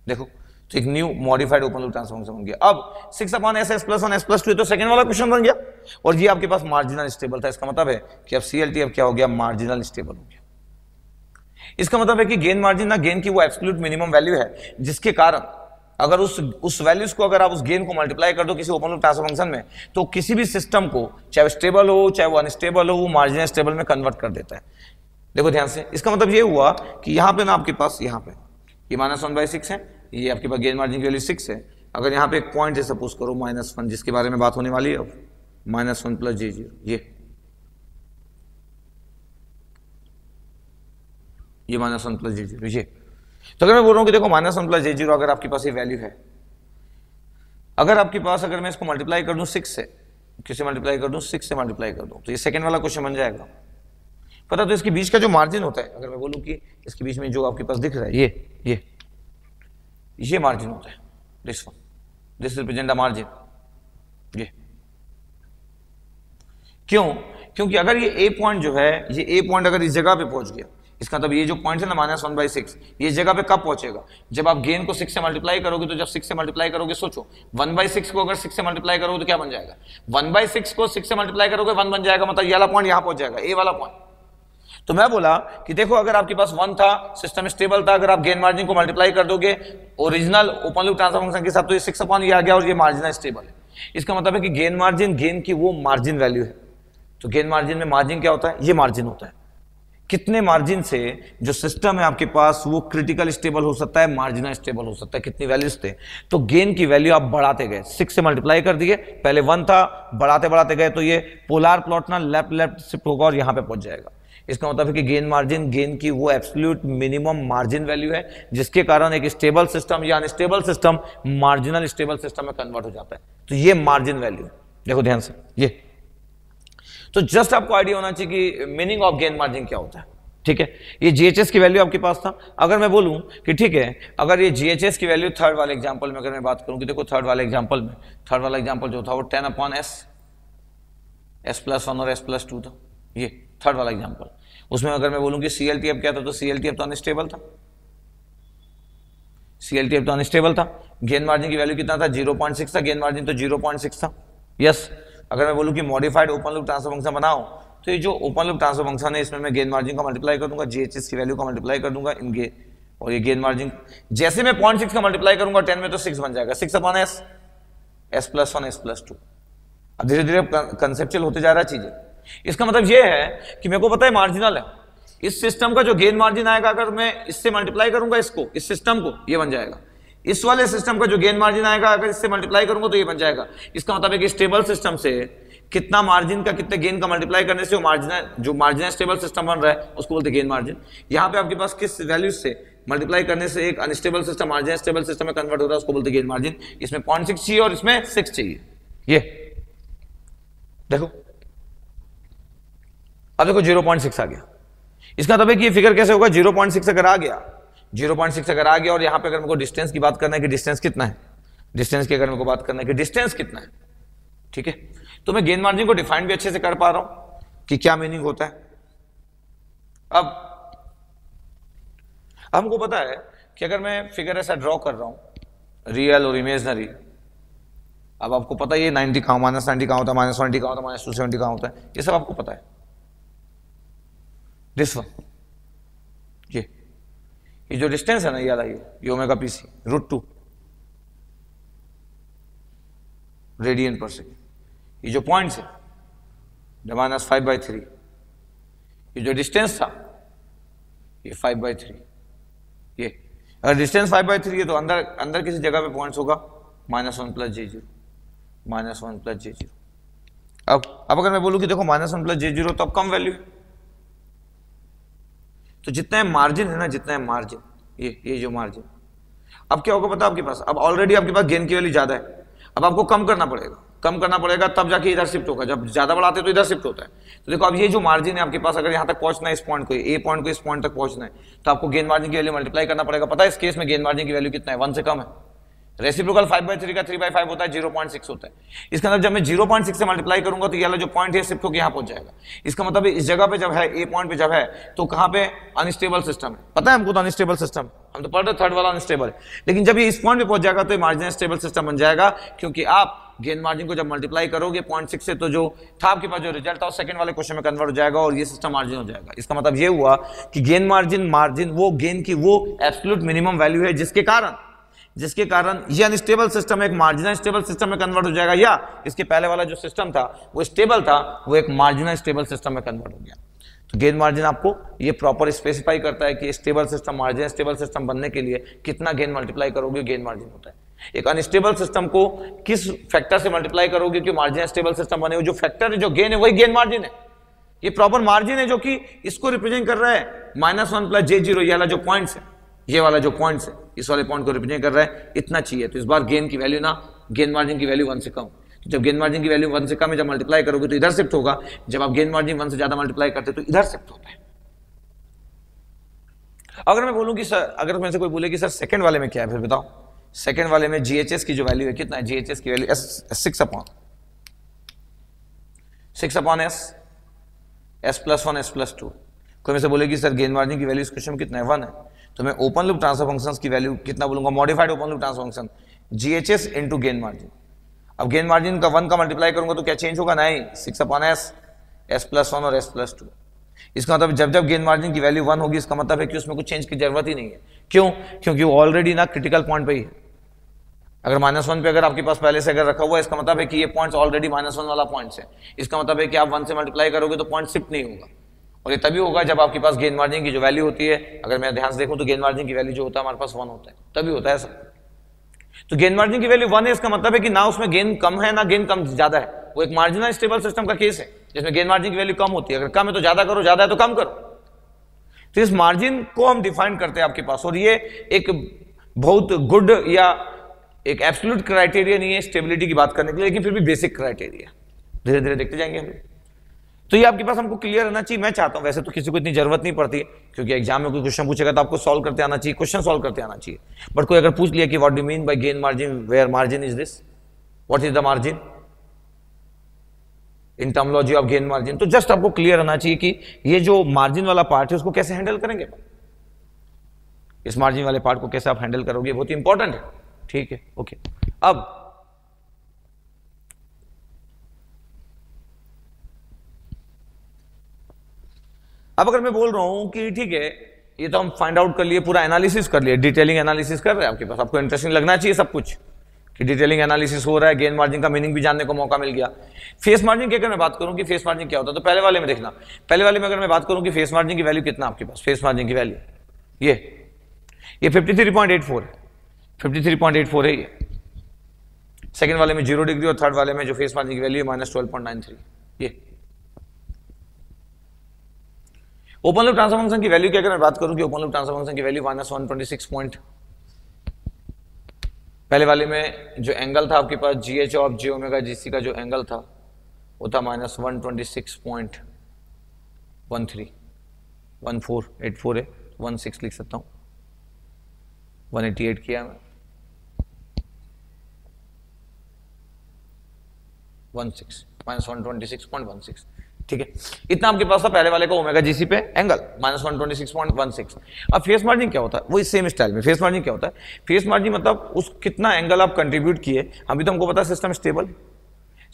देखो तो एक new modified open loop transfer function बन गया। अब 6 upon S, S plus 1, S plus 2 तो सेकंड वाला क्वेश्चन बन गया, और ये आपके पास मार्जिनल स्टेबल था। इसका मतलब है कि अब CLTF क्या हो गया, मार्जिनल स्टेबल हो गया। इसका मतलब है कि गेन मार्जिन ना गेन की वो एब्सोल्यूट मिनिमम वैल्यू है जिसके कारण अगर उस वैल्यूज को अगर आप उस गेन को मल्टीप्लाई कर दो किसी ओपन लूप ट्रांसफर फंक्शन में, तो किसी भी सिस्टम को चाहे वो स्टेबल हो चाहे वो अनस्टेबल हो, वो मार्जिनल स्टेबल में कन्वर्ट कर देता है। देखो ध्यान से, इसका मतलब ये हुआ कि यहाँ पे ना आपके पास यहाँ पे ये -1/6 है, ये आपके पास गेन मार्जिन की वैल्यू 6 है। अगर यहाँ पे एक पॉइंट है सपोज करो -1, जिसके बारे में बात होने वाली है अब, -1 + J0, ये -1 + J0, ये। तो अगर मैं बोल रहा हूँ कि देखो -1 + J0 अगर आपके पास ये वैल्यू है, अगर आपके पास अगर मैं इसको मल्टीप्लाई कर दूं 6 से, किससे मल्टीप्लाई कर दूं, 6 से मल्टीप्लाई कर दूं, तो ये सेकंड वाला क्वेश्चन बन जाएगा। पता तो इसके बीच का जो मार्जिन होता है, अगर मैं बोलूं कि इसके बीच में जो आपके पास दिख रहा है ये मार्जिन होता है, दिस रिप्रेजेंट द मार्जिन, ये क्यों? क्योंकि अगर ये ए पॉइंट जो है, ये ए पॉइंट अगर इस जगह पे पहुंच गया, इसका मतलब ये जो पॉइंट है ना -1/6, ये जगह पे कब पहुंचेगा, जब आप गेन को 6 से मल्टीप्लाई करोगे। तो जब 6 से मल्टीप्लाई करोगे, सोचो 1/6 को अगर 6 से मल्टीप्लाई करोगे तो क्या बन जाएगा, 1/6 को 6 से मल्टीप्लाई करोगे 1 बन जाएगा, मतलब ये वाला पॉइंट यहां पहुंच जाएगा, ए वाला पॉइंट। तो मैं बोला कि देखो अगर आपके पास 1 था, सिस्टम स्टेबल था, अगर आप गेन मार्जिन को मल्टीप्लाई कर दोगे original open loop transfer function के साथ, तो ये 6 अपॉन ये आ गया और ये मार्जिनल स्टेबल है। इसका मतलब है कि गेन मार्जिन गेन की वो मार्जिन वैल्यू है। तो गेन मार्जिन में मार्जिन क्या होता है, ये मार्जिन होता है। कितने मार्जिन से जो सिस्टम है आपके पास वो क्रिटिकल स्टेबल हो सकता है, मार्जिनल स्टेबल हो सकता है, कितनी वैल्यूज थे। तो गेन की वैल्यू आप बढ़ाते गए, 6 से मल्टीप्लाई कर दिए, पहले 1 था, बढ़ाते बढ़ाते गए तो ये पोलर प्लॉट ना लेफ्ट शिफ्ट होगा और यहां पे पहुंच जाएगा। इसका मतलब है कि गेन मार्जिन गेन की वो एब्सोल्यूट मिनिमम मार्जिन वैल्यू है जिसके कारण एक स्टेबल सिस्टम या unstable system marginal stable system में कन्वर्ट हो जाता है। तो ये मार्जिन वैल्यू, देखो ध्यान से, ये तो जस्ट आपको आइडिया होना चाहिए कि मीनिंग ऑफ गेन मार्जिन क्या होता है, ठीक है। ये GHS की वैल्यू आपके पास था। अगर मैं बोलूं कि ठीक है, अगर ये GHS की वैल्यू थर्ड वाले एग्जांपल में अगर मैं बात करूं कि देखो थर्ड वाला एग्जांपल जो था वो 10 अपॉन एस, एस प्लस 1 और एस प्लस 2 था, ये थर्ड वाला एग्जांपल। उसमें अगर मैं बोलूं कि CLTF क्या था, तो CLTF तो अनस्टेबल था, CLTF तो अनस्टेबल था। गेन मार्जिन की वैल्यू कितना था, 0.6 था, गेन मार्जिन तो 0.6 था, यस। अगर मैं बोलूं कि modified open loop transfer function बनाओ, तो ये जो ओपन लूप ट्रांसफर फंक्शन है इसमें मैं गेन मार्जिन को मल्टीप्लाई कर दूंगा, GHS की वैल्यू को मल्टीप्लाई कर दूंगा इन गेन, और ये गेन मार्जिन जैसे मैं 0.6 का मल्टीप्लाई करूंगा 10 में तो 6 बन जाएगा, 6 upon S, S plus 1, S plus 2। अब धीरे धीरे कंसेप्चुअल होते जा रहा है चीजें। इसका मतलब ये है कि मेरे को पता है मार्जिनल है, इस सिस्टम का जो गेन मार्जिन आएगा अगर मैं इससे मल्टीप्लाई करूंगा इसको, इस सिस्टम को, ये बन जाएगा। इस वाले सिस्टम का जो गेन मार्जिन आएगा अगर इससे मल्टीप्लाई करूंगा तो ये बन जाएगा। इसका मतलब है कि स्टेबल सिस्टम से कितना मार्जिन का कितने गेन का मल्टीप्लाई करने से जो मार्जिनल स्टेबल सिस्टम बन रहा है उसको बोलते हैं गेन मार्जिन। यहां पे आपके पास किस वैल्यू से मल्टीप्लाई करने से एक unstable system marginal stable system में कन्वर्ट हो रहा है उसको बोलते हैं गेन मार्जिन। इसमें 0.6 चाहिए और इसमें 6 चाहिए, ये देखो। अब देखो 0.6 आ गया, इसका मतलब है कि ये फिगर कैसे होगा, 0.6 अगर आ गया, 0.6 अगर आ गया और यहां पे अगर मेरे को डिस्टेंस की बात करना है कि डिस्टेंस कितना है, डिस्टेंस की अगर मेरे को बात करना है कि डिस्टेंस कितना है, ठीक है, तो मैं गेन मार्जिन को डिफाइन भी अच्छे से कर पा रहा हूं कि क्या मीनिंग होता है। अब हमको पता है कि अगर मैं फिगर ऐसा ड्रॉ कर रहा हूं रियल और इमेजनरी, अब आपको पता है ये 90 कहां, -90 कहां होता है, -120 कहां होता है, -270 कहां होता है, ये सब आपको पता है। दिस वन, ये जो डिस्टेंस है ना, ये वाला, ये ओमेगा पी सी √2 रेडियन पर सेकेंड। ये जो पॉइंट्स है -5/3, ये जो डिस्टेंस था ये 5/3। ये अगर डिस्टेंस 5/3 है तो अंदर किसी जगह पे पॉइंट्स होगा -1 + j0, -1 + j0। अब अगर मैं बोलूं कि देखो -1 + j0 तो अब कम वैल्यू है, तो जितना है मार्जिन है ना, जितना है मार्जिन, ये जो मार्जिन, अब क्या होगा पता आपके पास, अब ऑलरेडी आपके पास गेन की वैल्यू ज्यादा है, अब आपको कम करना पड़ेगा, तब जाके इधर शिफ्ट होगा। जब ज्यादा बढ़ाते तो इधर शिफ्ट होता है। तो देखो अब ये जो मार्जिन है आपके पास, अगर यहाँ तक पहुंचना है, इस पॉइंट को, ए पॉइंट को इस पॉइंट तक पहुंचना है, तो आपको गेन मार्जिन की वैल्यू मल्टीप्लाई करना पड़ेगा। पता है इस केस में गेन मार्जिन की वैल्यू कितना है, 1 से कम है। रेसिप्रोकल 5/3 का 3/5 होता है, 0.6 होता है। इसके अंदर जब मैं 0.6 से मल्टीप्लाई करूंगा तो ये वाला जो पॉइंट है शिफ्ट होकर यहाँ पहुंच जाएगा। इसका मतलब इस जगह पे जब है, ए पॉइंट पे जब है, तो कहाँ पे अनस्टेबल सिस्टम है। पता है हमको तो अनस्टेबल सिस्टम, हम तो पढ़ रहे थर्ड वाला अनस्टेबल है, लेकिन जब ये इस पॉइंट पे पहुंच जाएगा तो मार्जिन स्टेबल सिस्टम बन जाएगा, क्योंकि आप गेन मार्जिन को जब मल्टीप्लाई करोगे 0.6 से, तो जो था आपके पास जो रिजल्ट था सेकंड वाले क्वेश्चन में कन्वर्ट हो जाएगा और ये सिस्टम मार्जिन हो जाएगा। इसका मतलब ये हुआ कि गेन मार्जिन वो गेन की वो एब्सोल्यूट मिनिमम वैल्यू है जिसके कारण ये अनस्टेबल सिस्टम एक मार्जिनल स्टेबल सिस्टम में कन्वर्ट हो जाएगा, या इसके पहले वाला जो सिस्टम था वो स्टेबल था, वो एक मार्जिनल स्टेबल सिस्टम में कन्वर्ट हो गया। तो गेन मार्जिन आपको ये प्रॉपर स्पेसिफाई करता है कि stable system, marginal stable system बनने के लिए कितना गेन मल्टीप्लाई करोगे, गेन मार्जिन होता है। एक अनस्टेबल सिस्टम को किस फैक्टर से मल्टीप्लाई करोगे कि मार्जिनल स्टेबल सिस्टम बने, जो फैक्टर है, जो गेन है, वही गेन मार्जिन है। ये प्रॉपर मार्जिन है जो कि इसको रिप्रेजेंट कर रहा है, -1 + j0, ये वाला जो पॉइंट्स है, ये वाला जो पॉइंट्स है, इस वाले पॉइंट को रिप्रेजेंट कर रहा है, इतना चाहिए। तो इस बार गेन की वैल्यू ना, गेन मार्जिन की वैल्यू 1 से कम। तो जब गेन मार्जिन की वैल्यू 1 से कम है, जब मल्टीप्लाई करोगे तो इधर शिफ्ट होगा। जब आप गेन मार्जिन 1 से ज्यादा मल्टीप्लाई करते तो इधर शिफ्ट होता है। अगर मैं बोलूं कि सर, अगर मेरे से कोई बोले कि सर सेकंड वाले में क्या है, फिर बताओ। सेकंड वाले में जीएचएस की जो वैल्यू है, कितना है जीएचएस की वैल्यू, 6/6 s+1 s+2। कोई मेरे से बोले कि सर गेन मार्जिन की वैल्यू इस क्वेश्चन में कितना है, 1 है, तो मैं ओपन लूप ट्रांसफर फंक्शंस की वैल्यू कितना बोलूंगा, modified open loop transfer function GHS into gain margin. अब गेन मार्जिन का 1 का मल्टीप्लाई करूंगा तो क्या चेंज होगा, नहीं, 6/s, s+1 और s+2। इसका मतलब जब गेन मार्जिन की वैल्यू 1 होगी, इसका मतलब है कि उसमें कुछ चेंज की जरूरत ही नहीं है। क्यों? क्योंकि वो ऑलरेडी ना क्रिटिकल पॉइंट पे ही है। अगर -1 पे अगर आपके पास पहले से अगर रखा हुआ है, इसका मतलब है कि ये पॉइंट्स ऑलरेडी -1 वाला पॉइंट्स है। इसका मतलब है कि आप 1 से मल्टीप्लाई करोगे तो पॉइंट शिफ्ट नहीं होगा, और ये तभी होगा जब आपके पास गेन मार्जिन की जो वैल्यू होती है, अगर मैं ध्यान से देखूं तो गेन मार्जिन की वैल्यू जो होता है हमारे पास 1 होता है, तभी होता है सब। तो गेन मार्जिन की वैल्यू 1 है, इसका मतलब है कि ना उसमें गेन कम है ना गेन कम ज्यादा है। वो एक मार्जिनल स्टेबल सिस्टम का केस है जिसमें गेन मार्जिन की वैल्यू कम होती है। अगर कम है तो ज्यादा करो, ज्यादा है तो कम करो। तो इस मार्जिन को हम डिफाइन करते हैं आपके पास, और ये एक बहुत गुड या एक एब्सोल्यूट क्राइटेरिया नहीं है स्टेबिलिटी की बात करने के लिए, लेकिन फिर भी बेसिक क्राइटेरिया, धीरे धीरे देखते जाएंगे हम। तो ये आपके पास हमको क्लियर रहना चाहिए। मैं चाहता हूं, वैसे तो किसी को इतनी जरूरत नहीं पड़ती है, क्योंकि एग्जाम में कोई क्वेश्चन पूछेगा तो आपको सॉल्व करते आना चाहिए, क्वेश्चन सॉल्व करते आना चाहिए। बट कोई अगर पूछ लिया कि what do mean by gain margin, where margin is this, what is the margin in terminology of gain margin, तो जस्ट आपको क्लियर रहना चाहिए कि ये जो मार्जिन वाला पार्ट है उसको कैसे हैंडल करेंगे। इस मार्जिन वाले पार्ट को कैसे आप हैंडल करोगे, बहुत ही इंपॉर्टेंट है। ठीक है, ओके। अब अगर मैं बोल रहा हूं कि ठीक है, ये तो हम फाइंड आउट कर लिए, पूरा एनालिसिस कर लिए, डिटेलिंग एनालिसिस कर रहे हैं आपके पास, आपको इंटरेस्टिंग लगना चाहिए सब कुछ कि डिटेलिंग एनालिसिस हो रहा है, गेन मार्जिन का मीनिंग भी जानने को मौका मिल गया। फेस मार्जिन की अगर मैं बात करूं कि फेस मार्जिन क्या होता है, तो पहले वाले में देखना, पहले वाले में अगर मैं बात करूं कि फेस मार्जिन की वैल्यू कितना आपके पास, फेस मार्जिन की वैल्यू ये 53.84 है, 53.84 है ये। सेकंड वाले में 0 डिग्री और थर्ड वाले में जो फेस मार्जिन की वैल्यू है -12.93। ये ओपन लूप ट्रांसफर फंक्शन की वैल्यू की अगर मैं बात करूं कि ओपन लूप ट्रांसफर फंक्शन की वैल्यू -126 पॉइंट, पहले वाले में जो एंगल था आपके पास GH of J omega GC का जो एंगल था वो था -126.13, 1484 है, 16 लिख सकता हूं, 188 किया मैं, 16 -126.16। ठीक है, इतना आपके पास था पहले वाले का ओमेगा जीसी पे एंगल -126.16। अब फेस मार्जिन क्या होता है, वही सेम स्टाइल में फेस मार्जिन क्या होता है, फेस मार्जिन मतलब उस कितना एंगल आप कंट्रीब्यूट किए। अभी तो हमको पता है सिस्टम स्टेबल,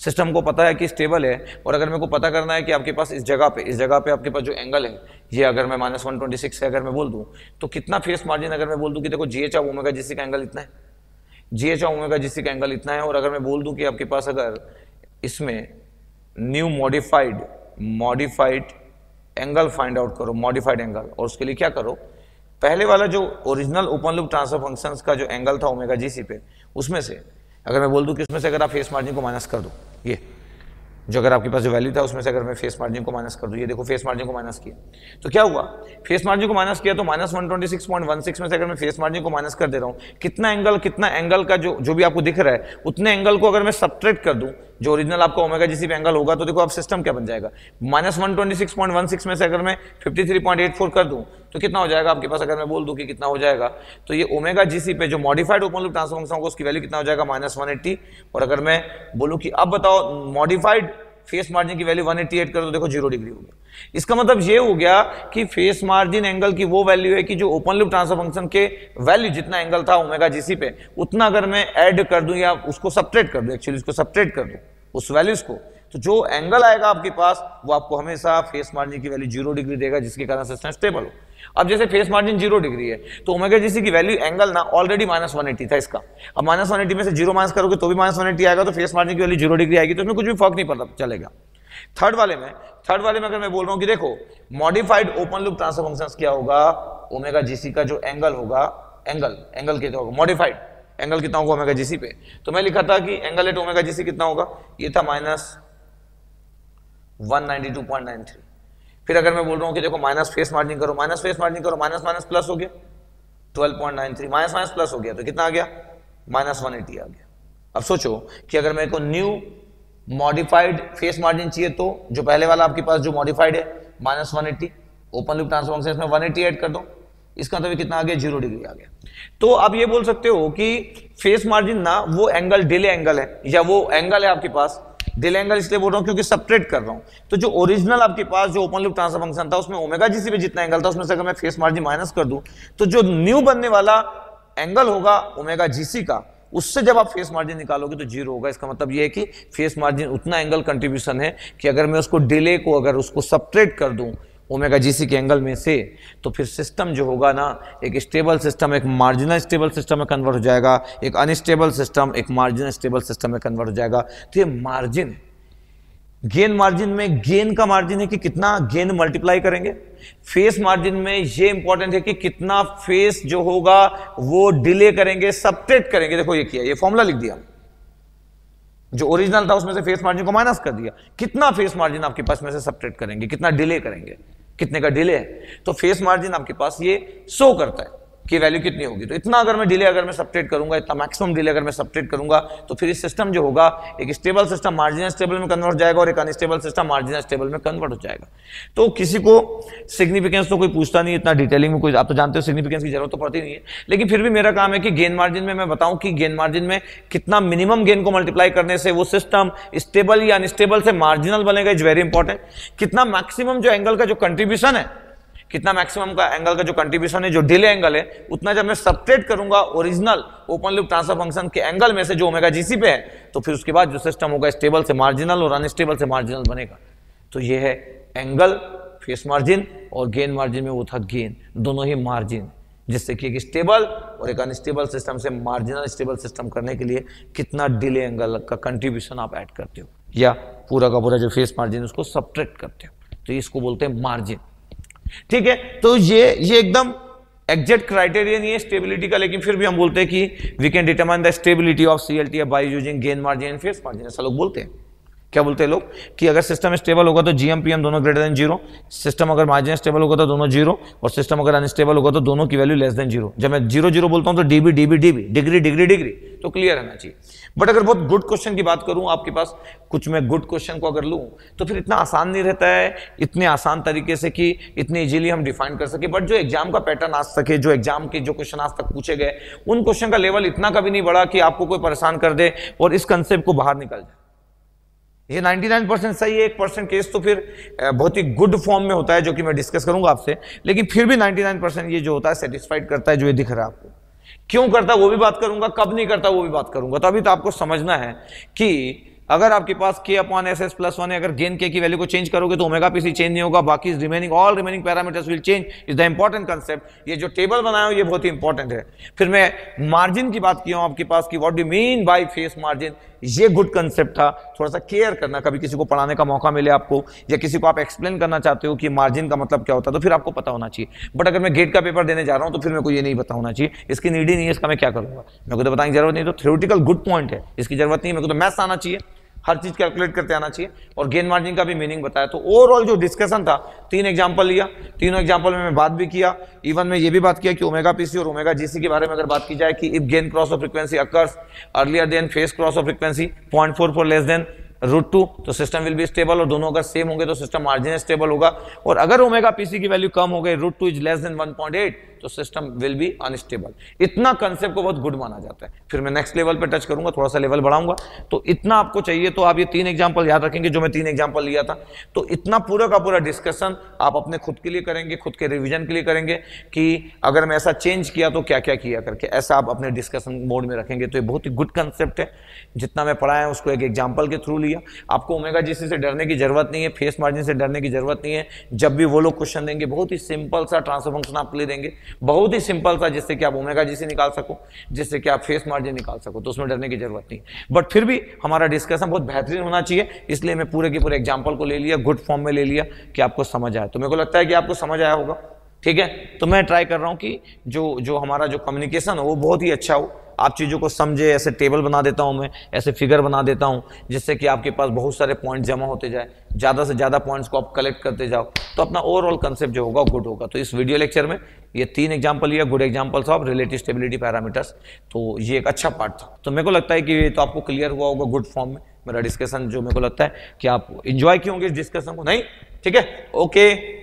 सिस्टम को पता है कि स्टेबल है, और अगर मेरे को पता करना है कि आपके पास इस जगह पे आपके पास जो एंगल है ये अगर मैं -126 से अगर मैं बोल दूं तो कितना फेस मार्जिन अगर मैं बोल दूं कि देखो GH ऑफ ओमेगा GC का एंगल इतना है, GH ऑफ ओमेगा GC का एंगल इतना है, और अगर मैं बोल दूं कि आपके पास अगर इसमें new modified angle find out करो, मॉडिफाइड एंगल, और उसके लिए क्या करो, पहले वाला जो original open loop transfer functions का जो एंगल था ओमेगा GC पे, उसमें से अगर मैं बोल दूं कि उसमें से अगर आप फेस मार्जिन को माइनस कर दो, ये जो अगर आपके पास जो वैल्यू था उसमें से अगर मैं फेस मार्जिन को माइनस कर दूं, ये देखो फेस मार्जिन को माइनस किया तो क्या हुआ, फेस मार्जिन को माइनस किया तो -126.16 में से अगर मैं फेस मार्जिन को माइनस कर दे रहा हूं, कितना एंगल का जो भी आपको दिख रहा है उतने एंगल को अगर मैं सब्ट्रैक्ट कर दूं जो ओरिजिनल आपका ओमेगा GC पे एंगल होगा, तो देखो अब सिस्टम क्या बन जाएगा, -126.16 में से अगर मैं 53.84 कर दूं तो कितना हो जाएगा आपके पास, अगर मैं बोल दूं कि कितना हो जाएगा, तो ये ओमेगा GC पे जो modified open loop transfer function होगा उसकी वैल्यू कितना हो जाएगा, -180, और अगर मैं बोलूं कि अब बताओ मॉडिफाइड फेस मार्जिन की वैल्यू 188 कर दो, देखो 0 डिग्री हो गया। इसका मतलब ये हो गया कि फेस मार्जिन एंगल की वो वैल्यू है कि जो ओपन लूप ट्रांसफर फंक्शन के वैल्यू जितना एंगल था ओमेगा GC पे उतना अगर मैं ऐड कर दूं या उसको सब्ट्रैक्ट कर दूं, एक्चुअली उसको सब्ट्रैक्ट कर दूं उस वैल्यूज को, तो जो एंगल आएगा आपके पास वो आपको हमेशा फेस मार्जिन की वैल्यू 0 डिग्री देगा, जिसके कारण सिस्टम स्टेबल हो। अब जैसे फेस मार्जिन 0 डिग्री है तो ओमेगा GC की वैल्यू एंगल ना ऑलरेडी -180 था इसका, अब -180 में से 0 माइनस करोगे तो भी -180 आएगा, तो फेस मार्जिन की वैल्यू 0 डिग्री आएगी, तो इसमें कुछ भी फर्क नहीं पड़ता चलेगा। थर्ड वाले में अगर मैं बोल रहा हूं कि देखो modified open loop transfer functions क्या होगा, ओमेगा GC का जो एंगल होगा, एंगल कितना होगा, मॉडिफाइड एंगल कितना होगा ओमेगा GC पे, तो मैं लिखा था कि एंगल एट ओमेगा GC कितना होगा, ये था -192.93। फिर अगर मैं बोल रहा हूं कि देखो माइनस फेस मार्जिन करो, माइनस प्लस हो गया 12.93, माइनस प्लस हो गया तो कितना आ गया, -180 आ गया। अब सोचो कि अगर मेरे को न्यू मॉडिफाइड फेस मार्जिन चाहिए तो जो पहले वाला आपके पास जो मॉडिफाइड है -180, ओपन लूप ट्रांसफर फंक्शन में 180 ऐड कर दो, इसका तो भी कितना आ गया, 0 डिग्री आ गया। तो आप ये बोल सकते हो कि फेस मार्जिन ना वो एंगल डिले एंगल है, या वो एंगल है आपके पास डिले एंगल, इसलिए बोल रहा हूं क्योंकि सब्ट्रैक्ट कर रहा हूं, तो जो ओरिजिनल आपके पास जो ओपन लूप ट्रांसफर फंक्शन था उसमें ओमेगा GC पे जितना एंगल था उसमें से अगर मैं फेस मार्जिन माइनस कर दूं तो जो न्यू बनने वाला एंगल होगा ओमेगा GC का, उससे जब आप फेस मार्जिन निकालोगे तो 0 होगा। इसका मतलब यह है कि फेस मार्जिन उतना एंगल कंट्रीब्यूशन है कि अगर मैं उसको डिले को अगर उसको सब्ट्रैक्ट कर दूं ओमेगा GC के एंगल में से, तो फिर सिस्टम जो होगा ना एक स्टेबल सिस्टम एक मार्जिनल स्टेबल सिस्टम में कन्वर्ट हो जाएगा, एक अनस्टेबल सिस्टम एक मार्जिनल स्टेबल सिस्टम में कन्वर्ट हो जाएगा। तो ये मार्जिन गेन मार्जिन में गेन का मार्जिन है कि कितना गेन मल्टीप्लाई करेंगे, फेस मार्जिन में ये इंपॉर्टेंट है कि कितना फेस जो होगा वो डिले करेंगे, सब्ट्रैक्ट करेंगे। देखो ये किया, ये फॉर्मूला लिख दिया, जो ओरिजिनल था उसमें से फेस मार्जिन को माइनस कर दिया, कितना फेस मार्जिन आपके पास में से सब्ट्रैक्ट करेंगे, कितना डिले करेंगे, कितने का डिले है, तो फेस मार्जिन आपके पास ये शो करता है कि वैल्यू कितनी होगी। तो इतना अगर मैं डिले अगर मैं सब्ट्रैक्ट करूंगा, इतना मैक्सिमम डिले अगर मैं सब्ट्रैक्ट करूंगा, तो फिर इस सिस्टम जो होगा एक स्टेबल सिस्टम मार्जिनल स्टेबल में कन्वर्ट हो जाएगा और एक अनस्टेबल सिस्टम मार्जिनल स्टेबल में कन्वर्ट हो जाएगा। तो किसी को सिग्निफिकेंस तो कोई पूछता नहीं इतना डिटेलिंग में, कोई आप तो जानते हो सिग्निफिकेंस की जरूरत तो पड़ती नहीं है, लेकिन फिर भी मेरा काम है कि गेन मार्जिन में मैं बताऊं कि गेन मार्जिन में कितना मिनिमम गेन को मल्टीप्लाई करने से वो सिस्टम स्टेबल या अनस्टेबल से मार्जिनल बनेगा, इज वेरी इंपॉर्टेंट। कितना मैक्सिमम जो एंगल का जो कंट्रीब्यूशन है, कितना मैक्सिमम का एंगल का जो कंट्रीब्यूशन है, जो डिले एंगल है, उतना जब मैं सब्ट्रैक्ट करूंगा original open loop transfer function के एंगल में से जो ओमेगा GC पे है, तो फिर उसके बाद जो सिस्टम होगा स्टेबल से मार्जिनल और अनस्टेबल से मार्जिनल बनेगा। तो ये है एंगल फेस मार्जिन, और गेन मार्जिन में वो था गेन, दोनों ही मार्जिन, जिससे कि एक स्टेबल और एक अनस्टेबल सिस्टम से मार्जिनल स्टेबल सिस्टम करने के लिए कितना डिले एंगल का कंट्रीब्यूशन आप ऐड करते हो या पूरा का पूरा जो फेस मार्जिन उसको सब्ट्रैक्ट करते हो, तो इसको बोलते हैं मार्जिन। ठीक है, तो ये एकदम एग्जैक्ट क्राइटेरिया नहीं है स्टेबिलिटी का, लेकिन फिर भी हम बोलते हैं कि we can determine the stability of CLT by using gain margin and phase margin. ऐसा लोग बोलते हैं। क्या बोलते हैं लोग कि अगर सिस्टम स्टेबल होगा तो GM PM दोनों ग्रेटर देन 0, सिस्टम अगर मार्जिन स्टेबल होगा तो दोनों 0, और सिस्टम अगर अनस्टेबल होगा तो दोनों की वैल्यू लेस देन 0। जब मैं 0 0 बोलता हूं तो DB DB DB degree degree degree, तो क्लियर रहना चाहिए। बट अगर बहुत गुड क्वेश्चन की बात करूं आपके पास कुछ, मैं गुड क्वेश्चन को अगर लूं तो फिर इतना आसान नहीं रहता है, इतने आसान तरीके से कि इतनी इजीली हम डिफाइन कर सके। बट जो एग्जाम का पैटर्न आ सके, जो एग्जाम के जो क्वेश्चन आज तक पूछे गए, उन क्वेश्चन का लेवल इतना कभी नहीं बढ़ा कि आपको कोई परेशान कर दे और इस कंसेप्ट को बाहर निकल जाए। ये 99% सही है, 1% केस तो फिर बहुत ही गुड फॉर्म में होता है, जो कि मैं डिस्कस करूंगा आपसे, लेकिन फिर भी 99% ये जो होता है सेटिस्फाइड करता है, जो ये दिख रहा है आपको। क्यों करता है वो भी बात करूंगा, कब नहीं करता वो भी बात करूंगा। तो अभी तो आपको समझना है कि अगर आपके पास k upon S S plus 1 है, अगर गेन k की वैल्यू को चेंज करोगे तो ओमेगा पीसी चेंज नहीं होगा, बाकी remaining all remaining parameters will change, is the important concept. ये जो टेबल बनाया हूं ये बहुत ही इंपॉर्टेंट है। फिर मैं मार्जिन की बात किया हूं आपके पास कि what do mean by face margin, ये गुड कंसेप्ट था, थोड़ा सा केयर करना, कभी किसी को पढ़ाने का मौका मिले आपको या किसी को आप एक्सप्लेन करना चाहते हो कि मार्जिन का मतलब क्या होता है तो फिर आपको पता होना चाहिए। बट अगर मैं गेट का पेपर देने जा रहा हूं तो फिर मेरे को ये नहीं पता होना चाहिए, इसकी नीड ही नहीं है, इसका मैं क्या करूंगा, मेरे को तो बताने की जरूरत नहीं। तो थ्योरेटिकल गुड पॉइंट है, इसकी जरूरत नहीं है, मेरे को तो मैथ्स आना चाहिए, हर चीज कैलकुलेट करते आना चाहिए, और गेन मार्जिन का भी मीनिंग बताया। तो ओवरऑल जो डिस्कशन था, 3 एग्जांपल लिया, तीनों एग्जांपल में मैं बात भी किया, इवन में ये भी बात किया कि ओमेगा पीसी और ओमेगा जीसी के बारे में अगर बात की जाए कि if gain cross of frequency occurs earlier than phase cross of frequency 0.44 less than √2 तो सिस्टम विल बी स्टेबल, और दोनों अगर सेम होंगे तो सिस्टम मार्जिन स्टेबल होगा, और अगर ओमेगा पीसी की वैल्यू कम हो गई √2 इज लेस देन 1.8 तो सिस्टम विल बी अनस्टेबल। इतना कंसेप्ट को बहुत गुड माना जाता है। फिर मैं नेक्स्ट लेवल पे टच करूंगा, थोड़ा सा लेवल बढ़ाऊंगा, तो इतना आपको चाहिए। तो आप ये 3 एग्जांपल याद रखेंगे जो मैं 3 एग्जांपल लिया था, तो इतना पूरा का पूरा डिस्कशन आप अपने खुद के लिए करेंगे, खुद के रिवीजन के लिए करेंगे कि अगर मैं ऐसा चेंज किया तो क्या क्या किया करके, ऐसा आप अपने डिस्कशन मोड में रखेंगे। तो ये बहुत ही गुड कंसेप्ट है, जितना मैं पढ़ाया है उसको एक एग्जाम्पल के थ्रू लिया। आपको ओमेगा जीसी से डरने की जरूरत नहीं है, फेस मार्जिन से डरने की जरूरत नहीं है। जब भी वो लोग क्वेश्चन देंगे बहुत ही सिंपल सा ट्रांसफर फंक्शन आपके लिए देंगे, बहुत ही सिंपल सा, जिससे कि आप ओमेगा जीसी निकाल सको, जिससे कि आप फेस मार्जिन निकाल सको, तो उसमें डरने की जरूरत नहीं। बट फिर भी हमारा डिस्कशन बहुत बेहतरीन होना चाहिए, इसलिए मैं पूरे के पूरे एग्जाम्पल को ले लिया, गुड फॉर्म में ले लिया कि आपको समझ आए। तो मेरे को लगता है कि आपको समझ आया होगा, ठीक है। तो मैं ट्राई कर रहा हूं कि जो हमारा जो कम्युनिकेशन हो वो बहुत ही अच्छा हो, आप चीज़ों को समझे। ऐसे टेबल बना देता हूं मैं, ऐसे फिगर बना देता हूं, जिससे कि आपके पास बहुत सारे पॉइंट्स जमा होते जाए, ज़्यादा से ज़्यादा पॉइंट्स को आप कलेक्ट करते जाओ, तो अपना ओवरऑल कंसेप्ट जो होगा गुड होगा। तो इस वीडियो लेक्चर में ये 3 एग्जाम्पल लिया, good examples of relative stability parameters, तो ये एक अच्छा पार्ट था। तो मेरे को लगता है कि ये तो आपको क्लियर हुआ होगा गुड फॉर्म में मेरा डिस्कशन, जो मेरे को लगता है कि आप इंजॉय किए होंगे इस डिस्कशन को, नहीं? ठीक है, ओके।